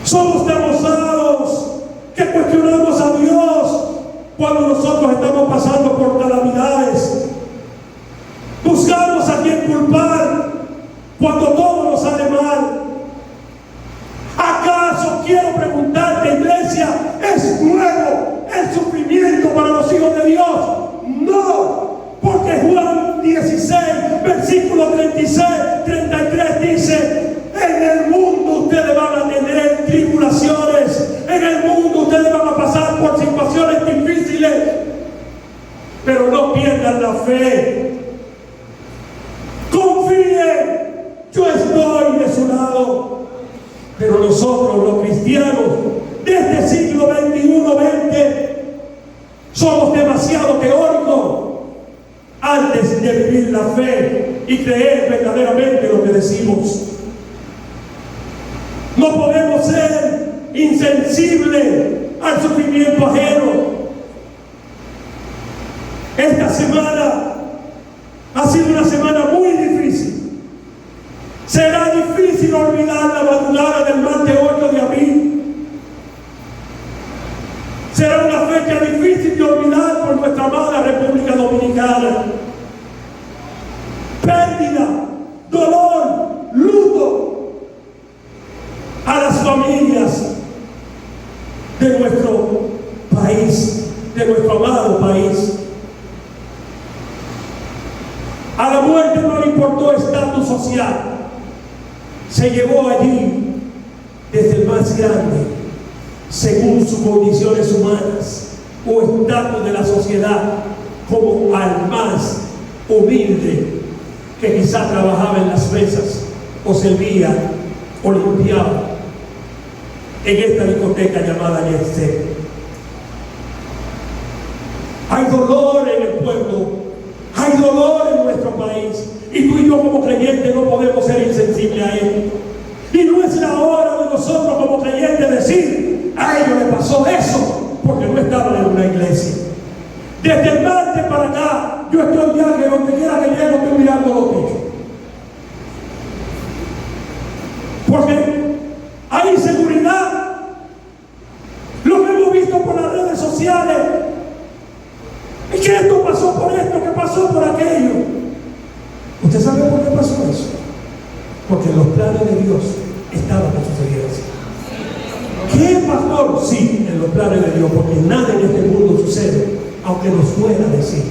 Somos tan osados que cuestionamos a Dios nosotros estamos pasando por calamidades, buscamos a quien culpar cuando todo nos sale mal. ¿Acaso, quiero preguntarte, iglesia, es nuevo el sufrimiento para los hijos de Dios? No, porque Juan 16, versículo 36, 33 dice: en el mundo ustedes van a tener tribulaciones, en el mundo ustedes van a pasar por situaciones difíciles, pero no pierdan la fe. Confíen, yo estoy de su lado. Pero nosotros, los cristianos de este siglo XXI-XX, somos demasiado teóricos antes de vivir la fe y creer verdaderamente lo que decimos. No podemos ser insensibles al sufrimiento ajeno. Esta semana ha sido una semana muy difícil. Será difícil olvidar la madrugada del martes 8 de abril. Será una fecha difícil de olvidar por nuestra amada República Dominicana. Pérdida, dolor, luto a las familias de nuestro país, de nuestro amado país. A la muerte no le importó estatus social. Se llevó allí desde el más grande, según sus condiciones humanas o estatus de la sociedad, como al más humilde que quizá trabajaba en las mesas o servía o limpiaba en esta discoteca llamada Yesé. Hay dolor en el pueblo, hay dolor en nuestro país. Y tú y yo como creyentes no podemos ser insensibles a él. Y no es la hora de nosotros como creyentes decir: a ellos le pasó eso porque no estaban en una iglesia. Desde el martes para acá, yo estoy ya que donde quiera que llego estoy mirando los techos. Porque hay inseguridad. Lo que hemos visto por las redes sociales. Y que esto pasó por esto, que pasó por aquello. ¿Usted sabe por qué pasó eso? Porque en los planes de Dios estaba que sucediera así. ¿Qué, pastor? Sí, en los planes de Dios, porque nada en este mundo sucede, aunque nos fuera a decir.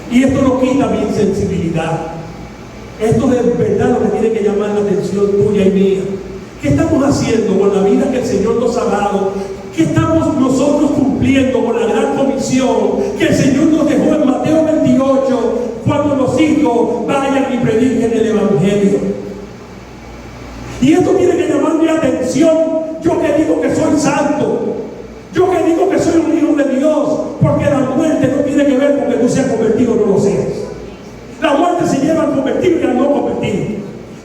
Y esto no quita mi insensibilidad. Esto de verdad lo que tiene que llamar la atención tuya y mía. ¿Qué estamos haciendo con la vida que el Señor nos ha dado? ¿Qué estamos nosotros cumpliendo con la gran comisión que el Señor nos dejó en Mateo 28, cuando los hijos vayan y prediquen el Evangelio? Y esto tiene que llamar mi atención. Yo que digo que soy santo, yo que digo que soy un hijo de Dios, porque la muerte no tiene que ver con que tú seas convertido o no lo seas. La muerte se lleva al convertido y al no convertido.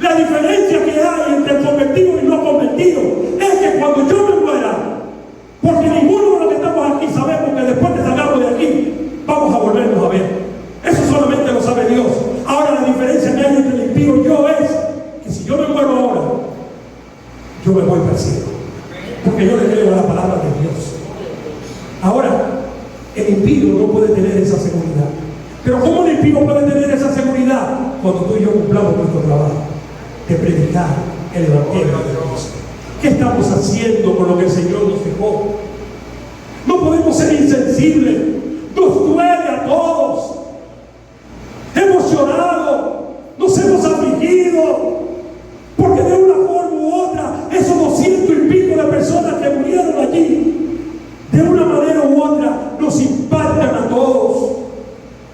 La diferencia que hay entre el convertido y no convertido es que cuando yo me muera, porque ninguno de los que estamos aquí sabemos que después que salgamos de aquí vamos a volvernos a ver. Eso solamente lo sabe Dios. Ahora la diferencia que hay entre el impío y yo es que si yo me muero ahora, yo me voy para el cielo, porque yo le creo a la palabra de Dios. Ahora, el impío no puede tener esa seguridad. Pero ¿cómo el impío puede tener esa seguridad? Cuando tú y yo cumplamos nuestro trabajo de predicar el Evangelio de Dios. ¿Qué estamos haciendo con lo que el Señor nos dejó? No podemos ser insensibles. Nos duele a todos. Hemos llorado, nos hemos afligido, porque de una forma u otra, esos 200 y pico de personas que murieron allí, de una manera u otra, nos impactan a todos.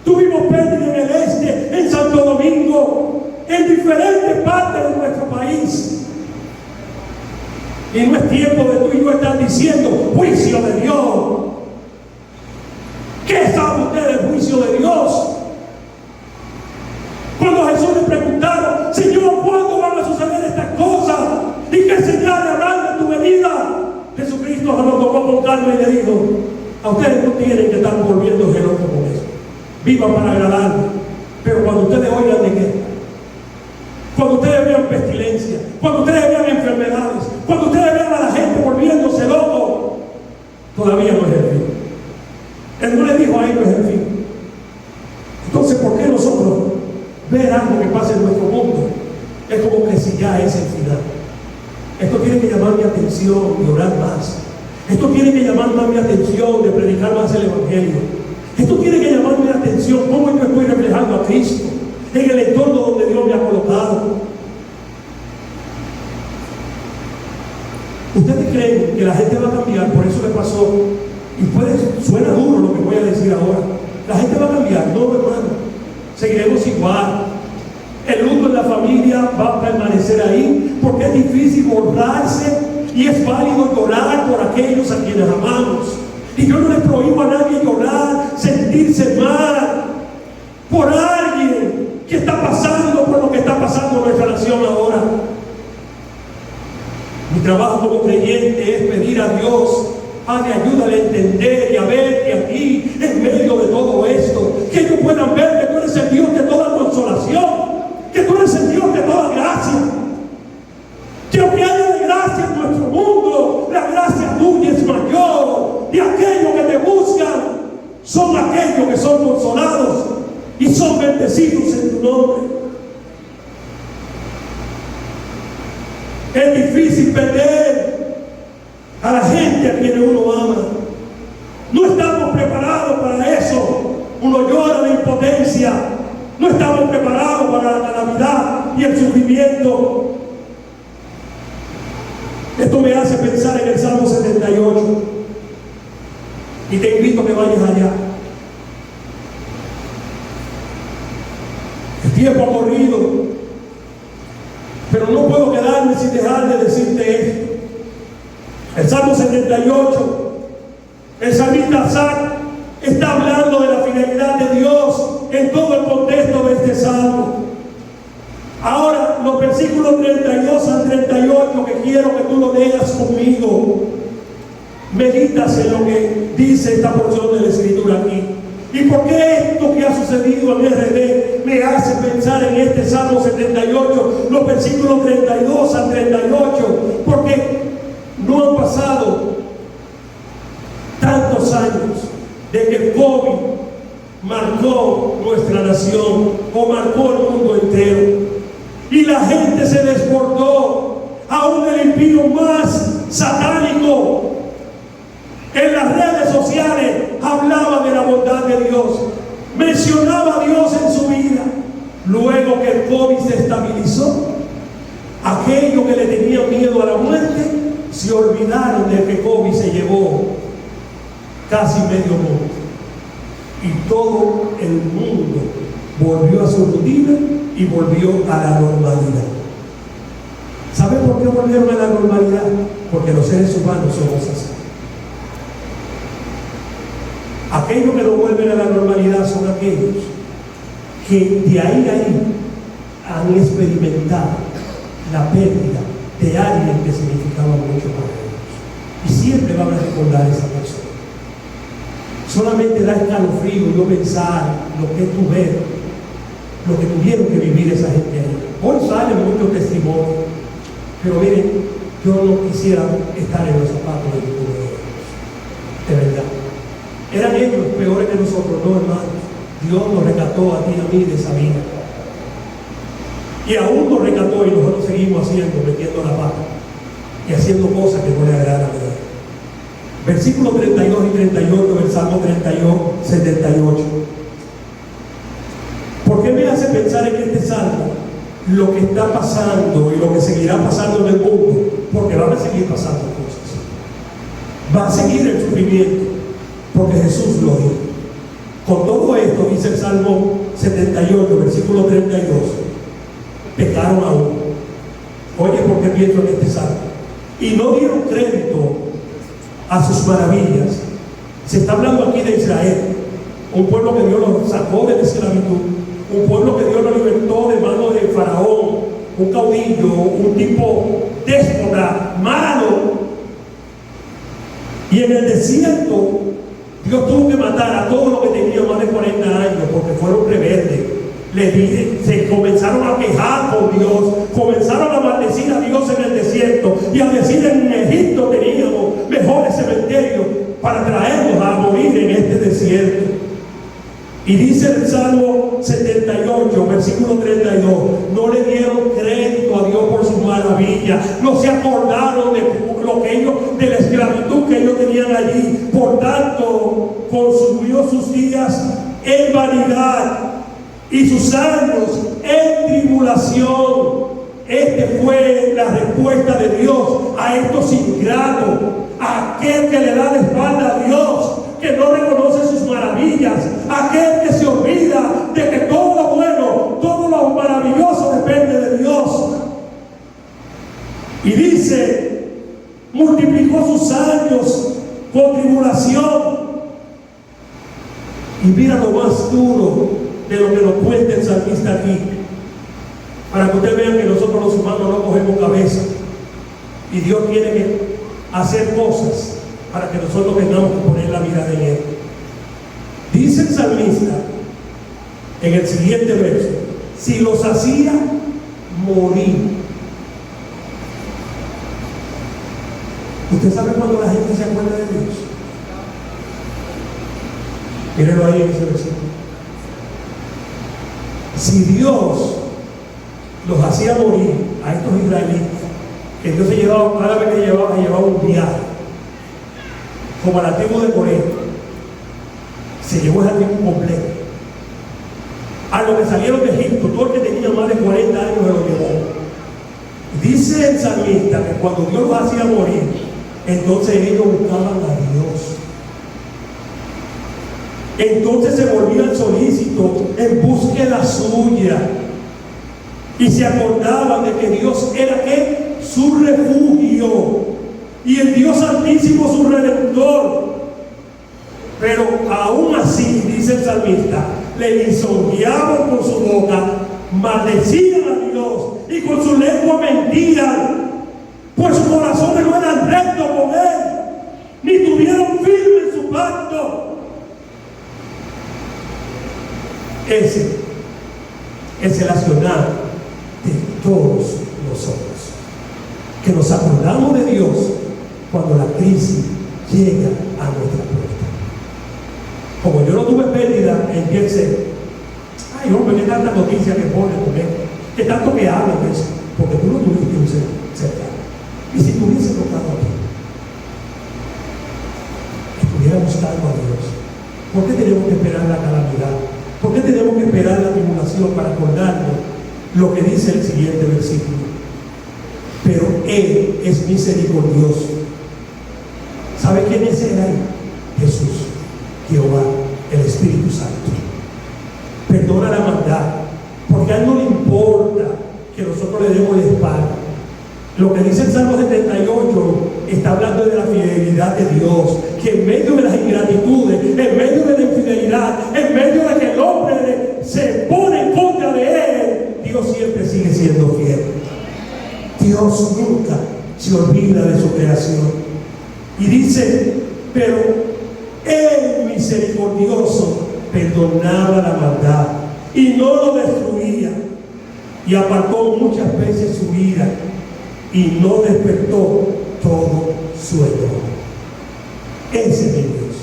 Tuvimos pérdida en el este, en Santo Domingo, en diferentes partes de nuestro país. Y no es tiempo de tú y yo estar diciendo juicio de Dios. ¿Qué sabe usted del juicio de Dios? Cuando Jesús le preguntaron: Señor, ¿cuándo van a suceder estas cosas? ¿Y qué señales habrán de tu venida? Jesucristo se lo tomó con calma y le dijo: a ustedes no tienen que estar volviéndose locos con eso. Vivan para agradarme. Pero cuando ustedes oigan de guerra, cuando ustedes vean pestilencia, cuando ustedes vean enfermedades, cuando ustedes vean a la gente volviéndose loco, todavía no es el fin. Él no le dijo cualquier algo que pase en nuestro mundo, es como que si ya es el final. Esto tiene que llamar mi atención y orar más. Esto tiene que llamar más mi atención de predicar más el Evangelio. Esto tiene que llamar mi atención cómo yo estoy reflejando a Cristo en el entorno donde Dios me ha colocado. ¿Ustedes creen que la gente va a cambiar por eso que pasó? Y suena duro lo que voy a decir ahora. ¿La gente va a cambiar? No, hermano. Seguiremos igual. El luto en la familia va a permanecer ahí porque es difícil borrarse y es válido llorar por aquellos a quienes amamos. Y yo no le prohíbo a nadie llorar, sentirse mal por alguien que está pasando por lo que está pasando en nuestra nación ahora. Mi trabajo como creyente es pedir a Dios, Padre, ayúdale a entender y a ver que aquí, en medio de todo esto, que ellos puedan ver que tú eres el Dios de toda consolación, que tú eres el Dios de toda gracia. Que aunque haya de gracia en nuestro mundo, la gracia tuya es mayor. Y aquellos que te buscan son aquellos que son consolados y son bendecidos en tu nombre. Es difícil perder a la gente a quienes uno ama. No estamos preparados para eso. Uno llora de impotencia. No estamos preparados para la calamidad y el sufrimiento. Esto me hace pensar en el Salmo 78. Y te invito a que vayas allá. El tiempo ha corrido, pero no puedo quedarme sin dejar de decirte esto. El Salmo 78, el salmista Asaf está hablando de la fidelidad de Dios en todo el contexto de este salmo. Ahora, los versículos 32 al 38, que quiero que tú lo leas conmigo. Meditas en lo que dice esta porción de la Escritura aquí. ¿Y por qué esto que ha sucedido en RD me hace pensar en este Salmo 78, los versículos 32 al 38? Porque no han pasado tantos años de que el COVID marcó nuestra nación o marcó el mundo entero. Y la gente se desbordó, aún el impío más satánico en las redes sociales hablaba de la bondad de Dios, mencionaba a Dios en su vida. Luego que el COVID se estabilizó, aquellos que le tenían miedo a la muerte se olvidaron de que COVID se llevó casi medio mundo. Y todo el mundo volvió a su rutina y volvió a la normalidad. ¿Sabe por qué volvieron a la normalidad? Porque los seres humanos somos así. Aquellos que no vuelven a la normalidad son aquellos que de ahí a ahí han experimentado la pérdida de alguien que significaba mucho para ellos. Y siempre van a recordar a esa persona. Solamente da escalofrío yo pensar lo que tú ves, lo que tuvieron que vivir esa gente ahí. Hoy salen muchos testimonios, pero miren, yo no quisiera estar en los zapatos de ninguno de ellos, de verdad. Eran ellos peores que nosotros, no, hermanos. Dios nos rescató a ti y a mí de esa vida. Y aún nos rescató y nosotros seguimos metiendo la pata y haciendo cosas que no le agradan a Dios. Versículos 32 y 38 del Salmo 78. ¿Por qué me hace pensar en este Salmo lo que está pasando y lo que seguirá pasando en el mundo? Porque van a seguir pasando cosas. Va a seguir el sufrimiento, porque Jesús lo dijo. Con todo esto, dice el Salmo 78, versículo 32, pecaron aún. Oye, ¿por qué pienso en este Salmo? Y no dieron crédito a sus maravillas. Se está hablando aquí de Israel, un pueblo que Dios los sacó de la esclavitud, un pueblo que Dios lo libertó de manos de Faraón, un caudillo, un tipo déspota, malo. Y en el desierto Dios tuvo que matar a todos los que tenían más de 40 años porque fueron rebeldes. Se comenzaron a quejar con Dios, comenzaron a maldecir a Dios en el desierto y a decir: en Egipto teníamos mejores cementerios para traernos a morir en este desierto. Y dice el Salmo 78, versículo 32, no le dieron crédito a Dios por sus maravillas, no se acordaron de lo que ellos, de la esclavitud que ellos tenían allí. Por tanto, consumió sus días en vanidad y sus años en tribulación. Fue la respuesta de Dios a estos ingratos, a aquel que le da la espalda a Dios, que no reconoce sus maravillas, aquel que se olvida de que todo lo bueno, todo lo maravilloso depende de Dios. Y dice, multiplicó sus años con tribulación. Y mira lo más duro de lo que nos cuenta el salmista aquí, para que ustedes vean que nosotros los humanos no cogemos cabeza, y Dios tiene que hacer cosas para que nosotros tengamos que poner la mirada en Él. Dice el salmista en el siguiente verso, si los hacía morir. ¿Usted sabe cuando la gente se acuerda de Dios? Mírenlo ahí en ese versículo. Si Dios los hacía morir a estos israelitas, que Dios se llevaba, cada vez que llevaba un viaje, como a la tribu de Corea, se llevó esa tribu completa. A los que salieron de Egipto, todo el que tenía más de 40 años se lo llevó. Dice el salmista que cuando Dios los hacía morir, entonces ellos buscaban a Dios. Entonces se volvían solícitos en búsqueda suya. Y se acordaban de que Dios era ¿qué? Su refugio. Y el Dios Altísimo su Redentor. Pero aún así, dice el salmista, le lisonjeaban con su boca, maldecían a Dios y con su lengua mentían, pues sus corazones no eran rectos con Él, ni tuvieron firme en su pacto. Ese es el accionar de todos nosotros, que nos acordamos de Dios cuando la crisis llega a nuestra puerta. Como yo no tuve pérdida en piel seco, ay hombre, qué tanta noticia que ponen con él, qué tanto que hablan de eso, porque tú no tuviste un ser cercano. Y si tuviese tocado aquí, estuviera buscando a Dios, ¿por qué tenemos que esperar la calamidad? ¿Por qué tenemos que esperar la tribulación para acordarnos lo que dice el siguiente versículo? Pero Él es misericordioso. ¿Sabe quién es Él ahí? Jesús, Jehová, el Espíritu Santo. Perdona la maldad, porque a Él no le importa que nosotros le demos la espalda. Lo que dice el Salmo 78 está hablando de la fidelidad de Dios, que en medio de las ingratitudes, en medio de la infidelidad, en medio de que el hombre se pone en contra de Él, Dios siempre sigue siendo fiel. Dios nunca se olvida de su creación. Y dice, pero Él misericordioso perdonaba la maldad y no lo destruía, y apartó muchas veces su ira y no despertó todo su enojo. Ese es mi Dios.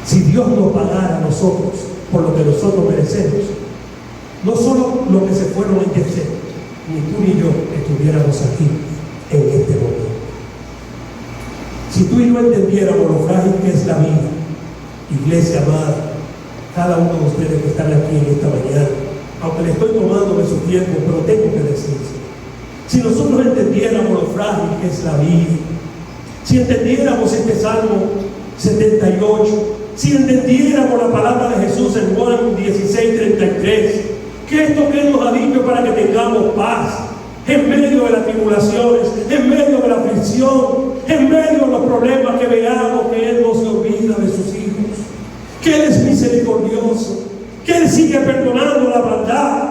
Si Dios nos pagara a nosotros por lo que nosotros merecemos, no solo los que se fueron en Jezreel, ni tú ni yo estuviéramos aquí en este momento. Si tú y yo entendiéramos lo frágil que es la vida, iglesia amada, cada uno de ustedes que están aquí en esta mañana, aunque le estoy tomando de su tiempo, pero tengo que decirlo. Si nosotros entendiéramos lo frágil que es la vida, si entendiéramos este Salmo 78, si entendiéramos la palabra de Jesús en Juan 16:33, que esto que Él nos ha dicho para que tengamos paz en medio de las tribulaciones, en medio de la aflicción, en medio de los problemas que veamos, que Él no se olvida de sus hijos, que Él es misericordioso, que Él sigue perdonando la maldad,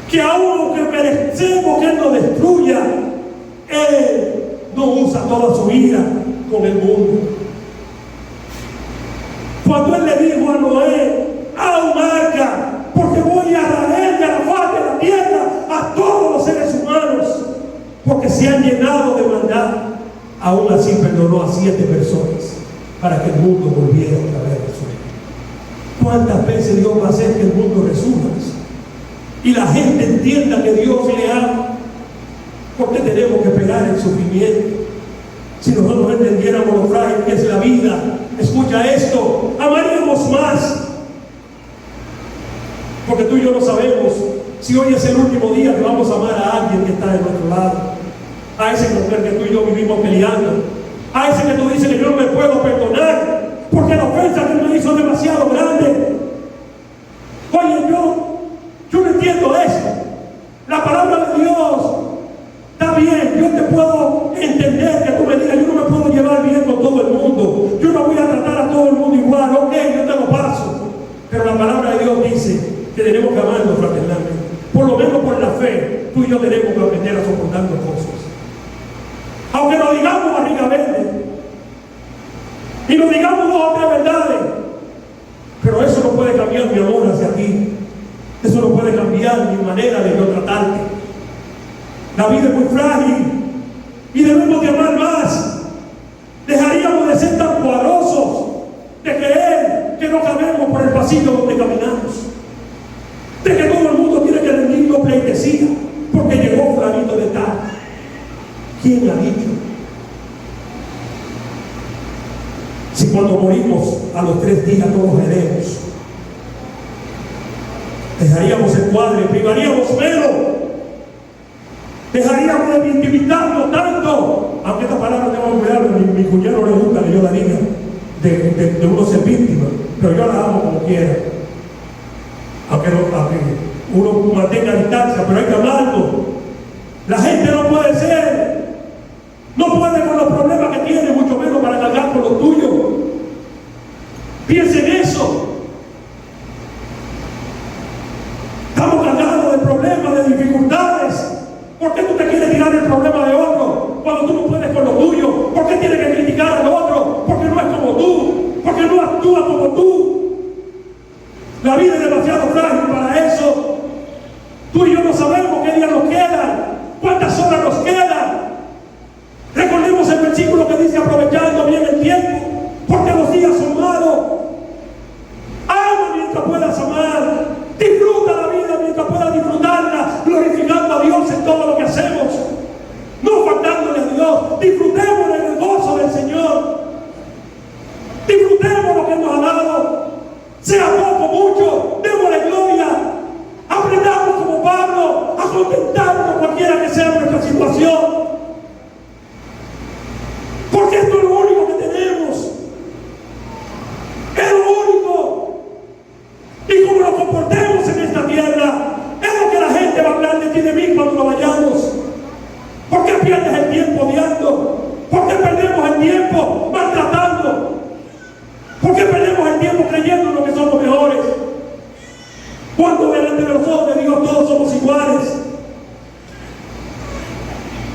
que aún que merecemos que Él nos destruya, Él no usa toda su ira con el mundo. Cuando Él le dijo a Noé, haz un arca, porque voy a traer de la faz de la tierra a todos los seres humanos, porque se han llenado de maldad, aún así perdonó a 7 personas para que el mundo volviera otra vez a su vida. ¿Cuántas veces Dios va a hacer que el mundo resurja y la gente entienda que Dios le ama? ¿Por qué tenemos que esperar el sufrimiento? Si nosotros entendiéramos lo frágil que es la vida, escucha esto, amaríamos más. Porque tú y yo no sabemos si hoy es el último día que vamos a amar a alguien que está de nuestro lado. A ese mujer que tú y yo vivimos peleando. A ese que tú dices que yo no me puedo perdonar porque la ofensa que me hizo es demasiado grande. Oye, yo no entiendo eso. La palabra de Dios está bien. Yo te puedo entender que tú me digas, yo no me puedo llevar bien con todo el mundo. Yo no voy a tratar a todo el mundo igual. Ok, yo te lo paso. Pero la palabra de Dios dice que tenemos que amarnos fraternalmente. Por lo menos por la fe, tú y yo tenemos que aprender a soportar las cosas. Aunque lo digamos barriga verde y lo digamos 2 o 3 verdades, pero eso no puede cambiar mi amor hacia ti. Eso no puede cambiar mi manera de yo tratarte. La vida es muy frágil y debemos de amar más. Dejaríamos de ser tan cuadrosos, de creer que no cabemos por el pasillo donde caminamos, de que todo el mundo tiene que rendirnos pleitesía porque llegó fulanito de tal. ¿Quién ha dicho? Si cuando morimos a los 3 días todos veremos, dejaríamos el cuadro, privaríamos menos, dejaríamos de victimizarnos tanto, aunque esta palabra tengo que cuidar, mi cuñado no le gusta que yo la diga, de uno ser víctima, pero yo la amo como quiera, aunque uno mantenga distancia, pero hay que amarlo. La gente no puede ser, no puede con los problemas que tiene, mucho menos para cargar con los tuyos. Piensa en eso. Estamos cargados de problemas, de dificultades. ¿Por qué tú te quieres tirar el problema de otro cuando tú no puedes con lo tuyo? ¿Por qué tienes que criticar al otro? Porque no es como tú, porque no actúa como tú. La vida es demasiado frágil para eso. Tú y yo no sabemos qué día nos quedan, cuántas horas nos quedan. Recordemos el versículo que dice aprovechando bien el tiempo, porque los días son malos. Ama mientras puedas amar. Disfruta la vida mientras puedas disfrutarla, glorificando a Dios en todo lo que hacemos, no faltándole a Dios. Disfrutemos del gozo del Señor. Disfrutemos lo que nos ha dado, sea poco o mucho, démosle gloria. Aprendamos como Pablo a contentarnos cualquiera que sea nuestra situación, porque esto es lo único que tenemos, es lo único. Y como nos comportemos en esta tierra, es lo que la gente va a hablar de ti y de mí cuando nos vayamos. ¿Por qué pierdes el tiempo odiando? ¿Por qué perdemos el tiempo maltratando? ¿Por qué perdemos el tiempo creyendo que somos mejores? Cuando delante de los ojos de Dios todos somos iguales.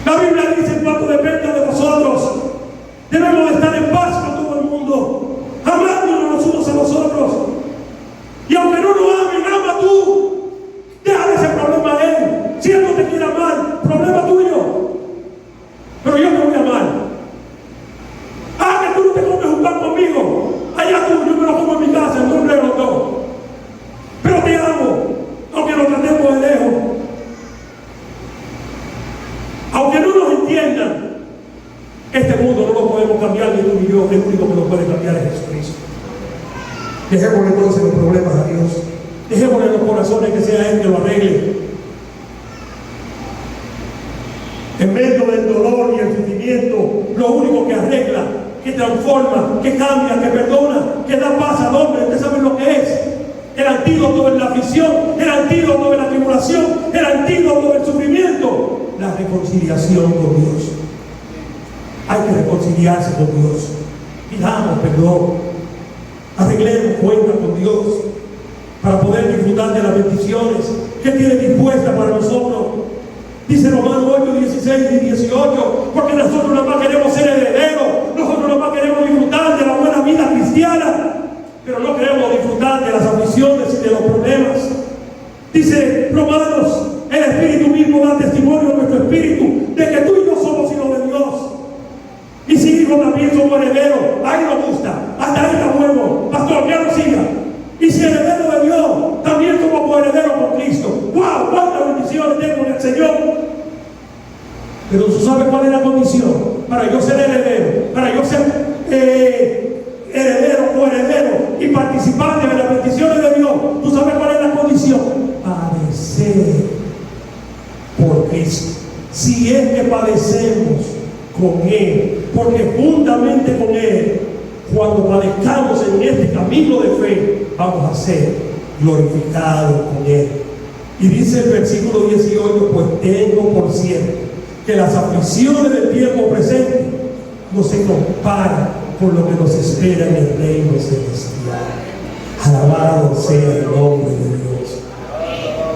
La Biblia dice: en cuanto dependa de nosotros, debemos de estar en paz con todo el mundo, amándonos los unos a los otros. Y aunque no nos amen, ama tú. Déjale ese problema a él. Si él no te quiere amar, problema tuyo. Pero yo te voy a amar. Ah, que tú no te comes un pan conmigo. Allá tú, yo me lo como en mi casa, en nombre de los dos. Pero te amo, aunque nos tratemos de lejos. Aunque no nos entiendan, este mundo no lo podemos cambiar ni tú ni yo. El único que lo puede cambiar es Jesucristo. Dejémosle entonces los problemas a Dios. Dejémosle los corazones que sea Él que lo arregle. En medio del dolor y el sufrimiento, lo único que arregla, que transforma, que cambia, que perdona, que da paz al hombre, ¿usted sabe lo que es? El antídoto de la aflicción, el antídoto de la tribulación, el antídoto del sufrimiento, la reconciliación con Dios. Hay que reconciliarse con Dios. Pidamos perdón. Arreglemos cuenta con Dios para poder disfrutar de las bendiciones que tiene dispuestas para nosotros. Dice Romanos 8, 16 y 18, porque nosotros nada más queremos ser herederos, nosotros nada más queremos disfrutar de la buena vida cristiana, pero no queremos disfrutar de las aflicciones y de los problemas. Dice Romanos: el Espíritu mismo da testimonio a nuestro espíritu de que tú y yo somos hijos de Dios. Y si hijos también somos herederos. Ahí nos gusta, hasta ahí está bueno, pastor, ya no siga. Y si cuál es la condición? Para yo ser heredero, para yo ser heredero o heredero y participante de las bendiciones de Dios. ¿Tú sabes cuál es la condición? Padecer por Cristo. Si es que padecemos con Él, porque juntamente con Él, cuando padezcamos en este camino de fe, vamos a ser glorificados con Él. Y dice el versículo 18: pues tengo por cierto que las aflicciones del tiempo presente no se comparan con lo que nos espera en el reino celestial. Alabado sea el nombre de Dios.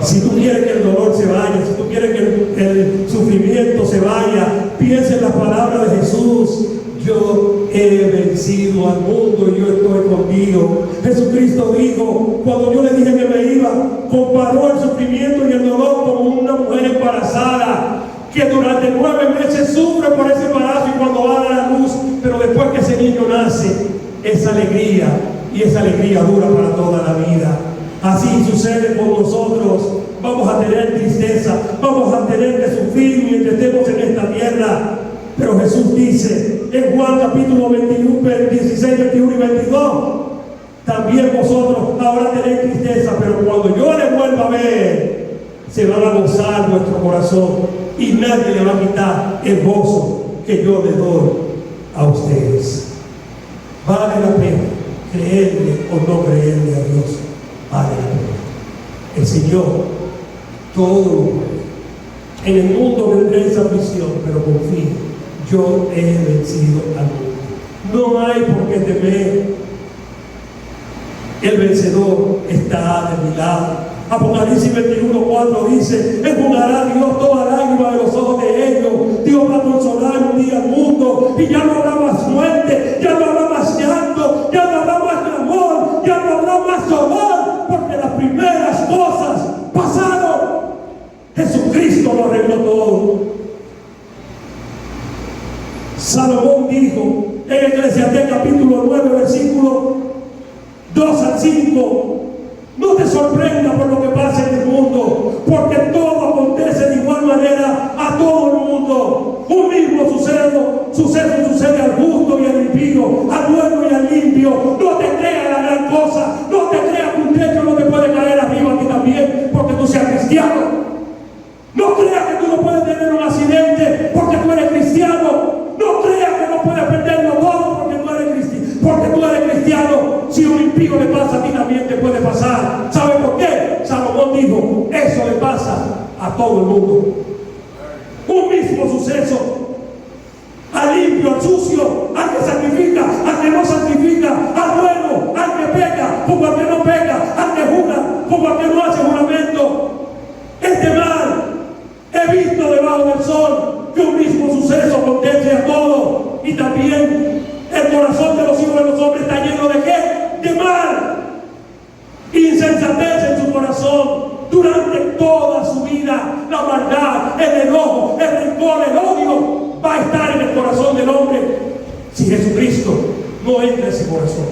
Si tú quieres que el dolor se vaya, si tú quieres que el sufrimiento se vaya, piensa en las palabras de Jesús: yo he vencido al mundo y yo estoy contigo. Jesucristo dijo, cuando yo le dije que me iba, comparó el sufrimiento y el dolor como una mujer embarazada que durante 9 meses sufre por ese embarazo y cuando va a la luz, pero después que ese niño nace, esa alegría, y esa alegría dura para toda la vida. Así sucede con nosotros. Vamos a tener tristeza, vamos a tener que sufrir mientras estemos en esta tierra. Pero Jesús dice en Juan capítulo 21, 16, 21 y 22: también vosotros ahora tenéis tristeza, pero cuando yo les vuelva a ver, se van a gozar vuestro corazón y nadie le va a quitar el gozo que yo le doy a ustedes. Vale la pena creerle o no creerle a Dios. Vale la pena. El Señor todo lo puede. En el mundo vendréis aflicción, pero confío, yo he vencido al mundo. No hay por qué temer. El vencedor está de mi lado. Apocalipsis 21:4 dice: enjugará Dios toda lágrima de los ojos de ellos. Dios va a consolar un día al mundo y ya no habrá más muerte, ya no habrá más llanto, ya no habrá más clamor, ya no habrá más dolor, porque las primeras cosas pasaron. Jesucristo lo arregló todo. Salomón dijo en Eclesiastés capítulo 9, versículo 2 al 5: no te sorprenda por lo que pasa en el mundo, porque todo acontece de igual manera a todo el mundo. Un mismo suceso sucede al justo y al impío, al bueno y al limpio. No te creas la gran cosa, no te creas que un techo no te puede caer arriba a ti también porque tú seas cristiano. No creas que tú no puedes tener un accidente porque tú eres cristiano. No creas que no puedes perderlo todo porque tú eres cristiano. Si un impío le pasa a ti, también te puede pasar. ¿Sabe por qué? Salomón dijo: eso le pasa a todo el mundo. Un mismo suceso al limpio, al sucio, al que sacrifica, al que no sacrifica, al bueno, al que peca, como al que no peca, al que jura, como al que no hace juramento. Este mal he visto debajo del sol que un mismo suceso acontece a todos. Y también el corazón de los hijos de los hombres está lleno de ¿qué? De mal, insensatez en su corazón. Durante toda su vida, la maldad, el enojo, el rencor, el odio va a estar en el corazón del hombre. Si Jesucristo no entra en ese corazón,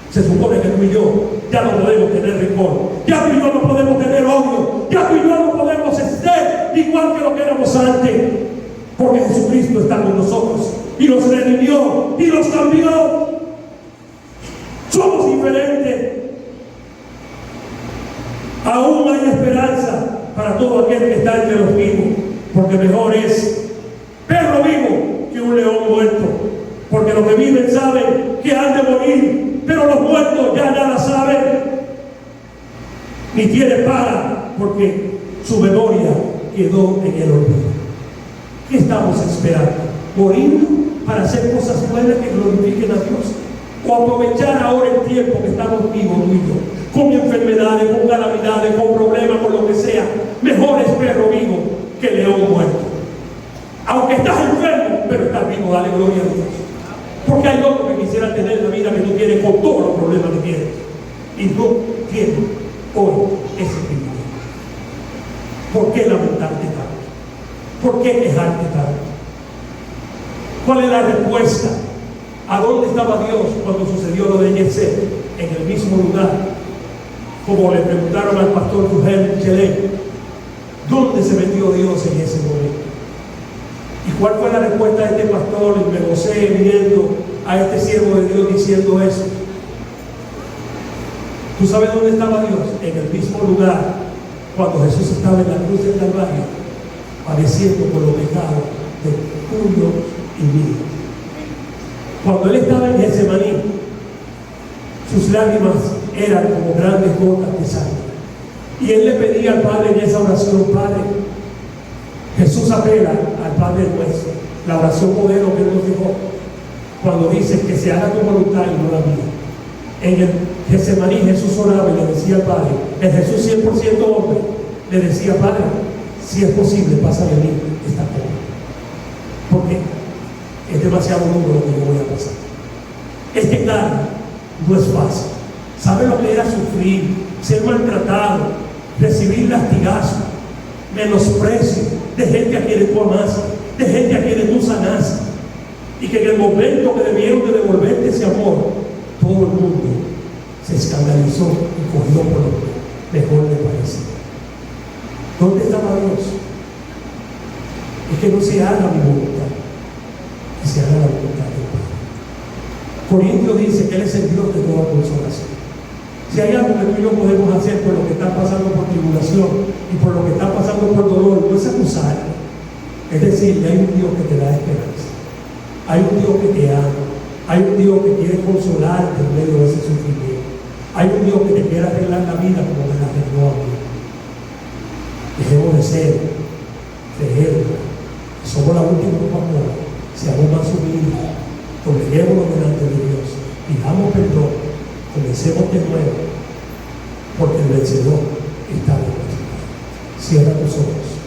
se supone que tú y yo ya no podemos tener rencor, ya tú y yo no podemos tener odio, ya tú y yo no podemos ser igual que lo que éramos antes, porque Jesucristo está con nosotros y nos redimió y nos cambió. Somos diferentes. Aún hay esperanza para todo aquel que está entre los vivos, porque mejor es perro vivo que un león muerto, porque los que viven saben que han de morir, pero los muertos ya nada saben, ni tienen para, porque su memoria quedó en el olvido. ¿Qué estamos esperando? ¿Morir para hacer cosas buenas que glorifiquen a Dios? ¿O aprovechar ahora el tiempo que estamos vivos tú y yo, con enfermedades, con calamidades, con problemas, con lo que sea? Mejor es perro vivo que león muerto. Aunque estás enfermo, pero estás vivo, dale gloria a Dios. Porque hay otros que quisieran tener la vida que tú tienes con todos los problemas que tienes y no tienen hoy ese privilegio. ¿Por qué lamentarte tanto? ¿Por qué quejarte tanto? ¿Cuál es la respuesta? ¿A dónde estaba Dios cuando sucedió lo de Yesé? En el mismo lugar. Como le preguntaron al pastor Rugel Chelé, ¿dónde se metió Dios en ese momento? ¿Y cuál fue la respuesta de este pastor? Y me gocé viendo a este siervo de Dios diciendo eso. ¿Tú sabes dónde estaba Dios? En el mismo lugar cuando Jesús estaba en la cruz del Calvario, padeciendo por los pecados de tuyo y mío. Cuando él estaba en Getsemaní, sus lágrimas eran como grandes gotas de sangre. Y él le pedía al Padre en esa oración: Padre, Jesús apela al Padre nuestro, la oración modelo que él nos dejó, cuando dice que se haga tu voluntad y no la mía. En el Getsemaní Jesús oraba y le decía al Padre, el Jesús 100% hombre, le decía: Padre, si es posible, pasa de mí esta copa, porque es demasiado duro lo que yo voy a pasar. Este cargo no es fácil. ¿Sabe lo que era sufrir, ser maltratado, recibir lastigazos, menosprecio de gente a quienes tú amaste, de gente a quienes tú sanaste, y que en el momento que debieron de devolverte ese amor, todo el mundo se escandalizó y cogió por lo que mejor le parecía? ¿Dónde estaba Dios? Es que no se haga mi voluntad, que se haga la voluntad del Padre. Corintios dice que Él es el Dios de toda consolación. Si hay algo que tú y yo podemos hacer por lo que está pasando por tribulación y por lo que está pasando por dolor, no es acusar. Es decir, hay un Dios que te da esperanza, hay un Dios que te ama, hay un Dios que quiere consolarte en medio de ese sufrimiento, hay un Dios que te quiere arreglar la vida como me la arregló a mí. Dejemos de ser creerlo, somos la última Coca-Cola, seamos más humildes, dobleguémonos delante de Dios, pidamos perdón, comencemos de nuevo, porque el vencedor está de nuestro lado. Cierra tus ojos.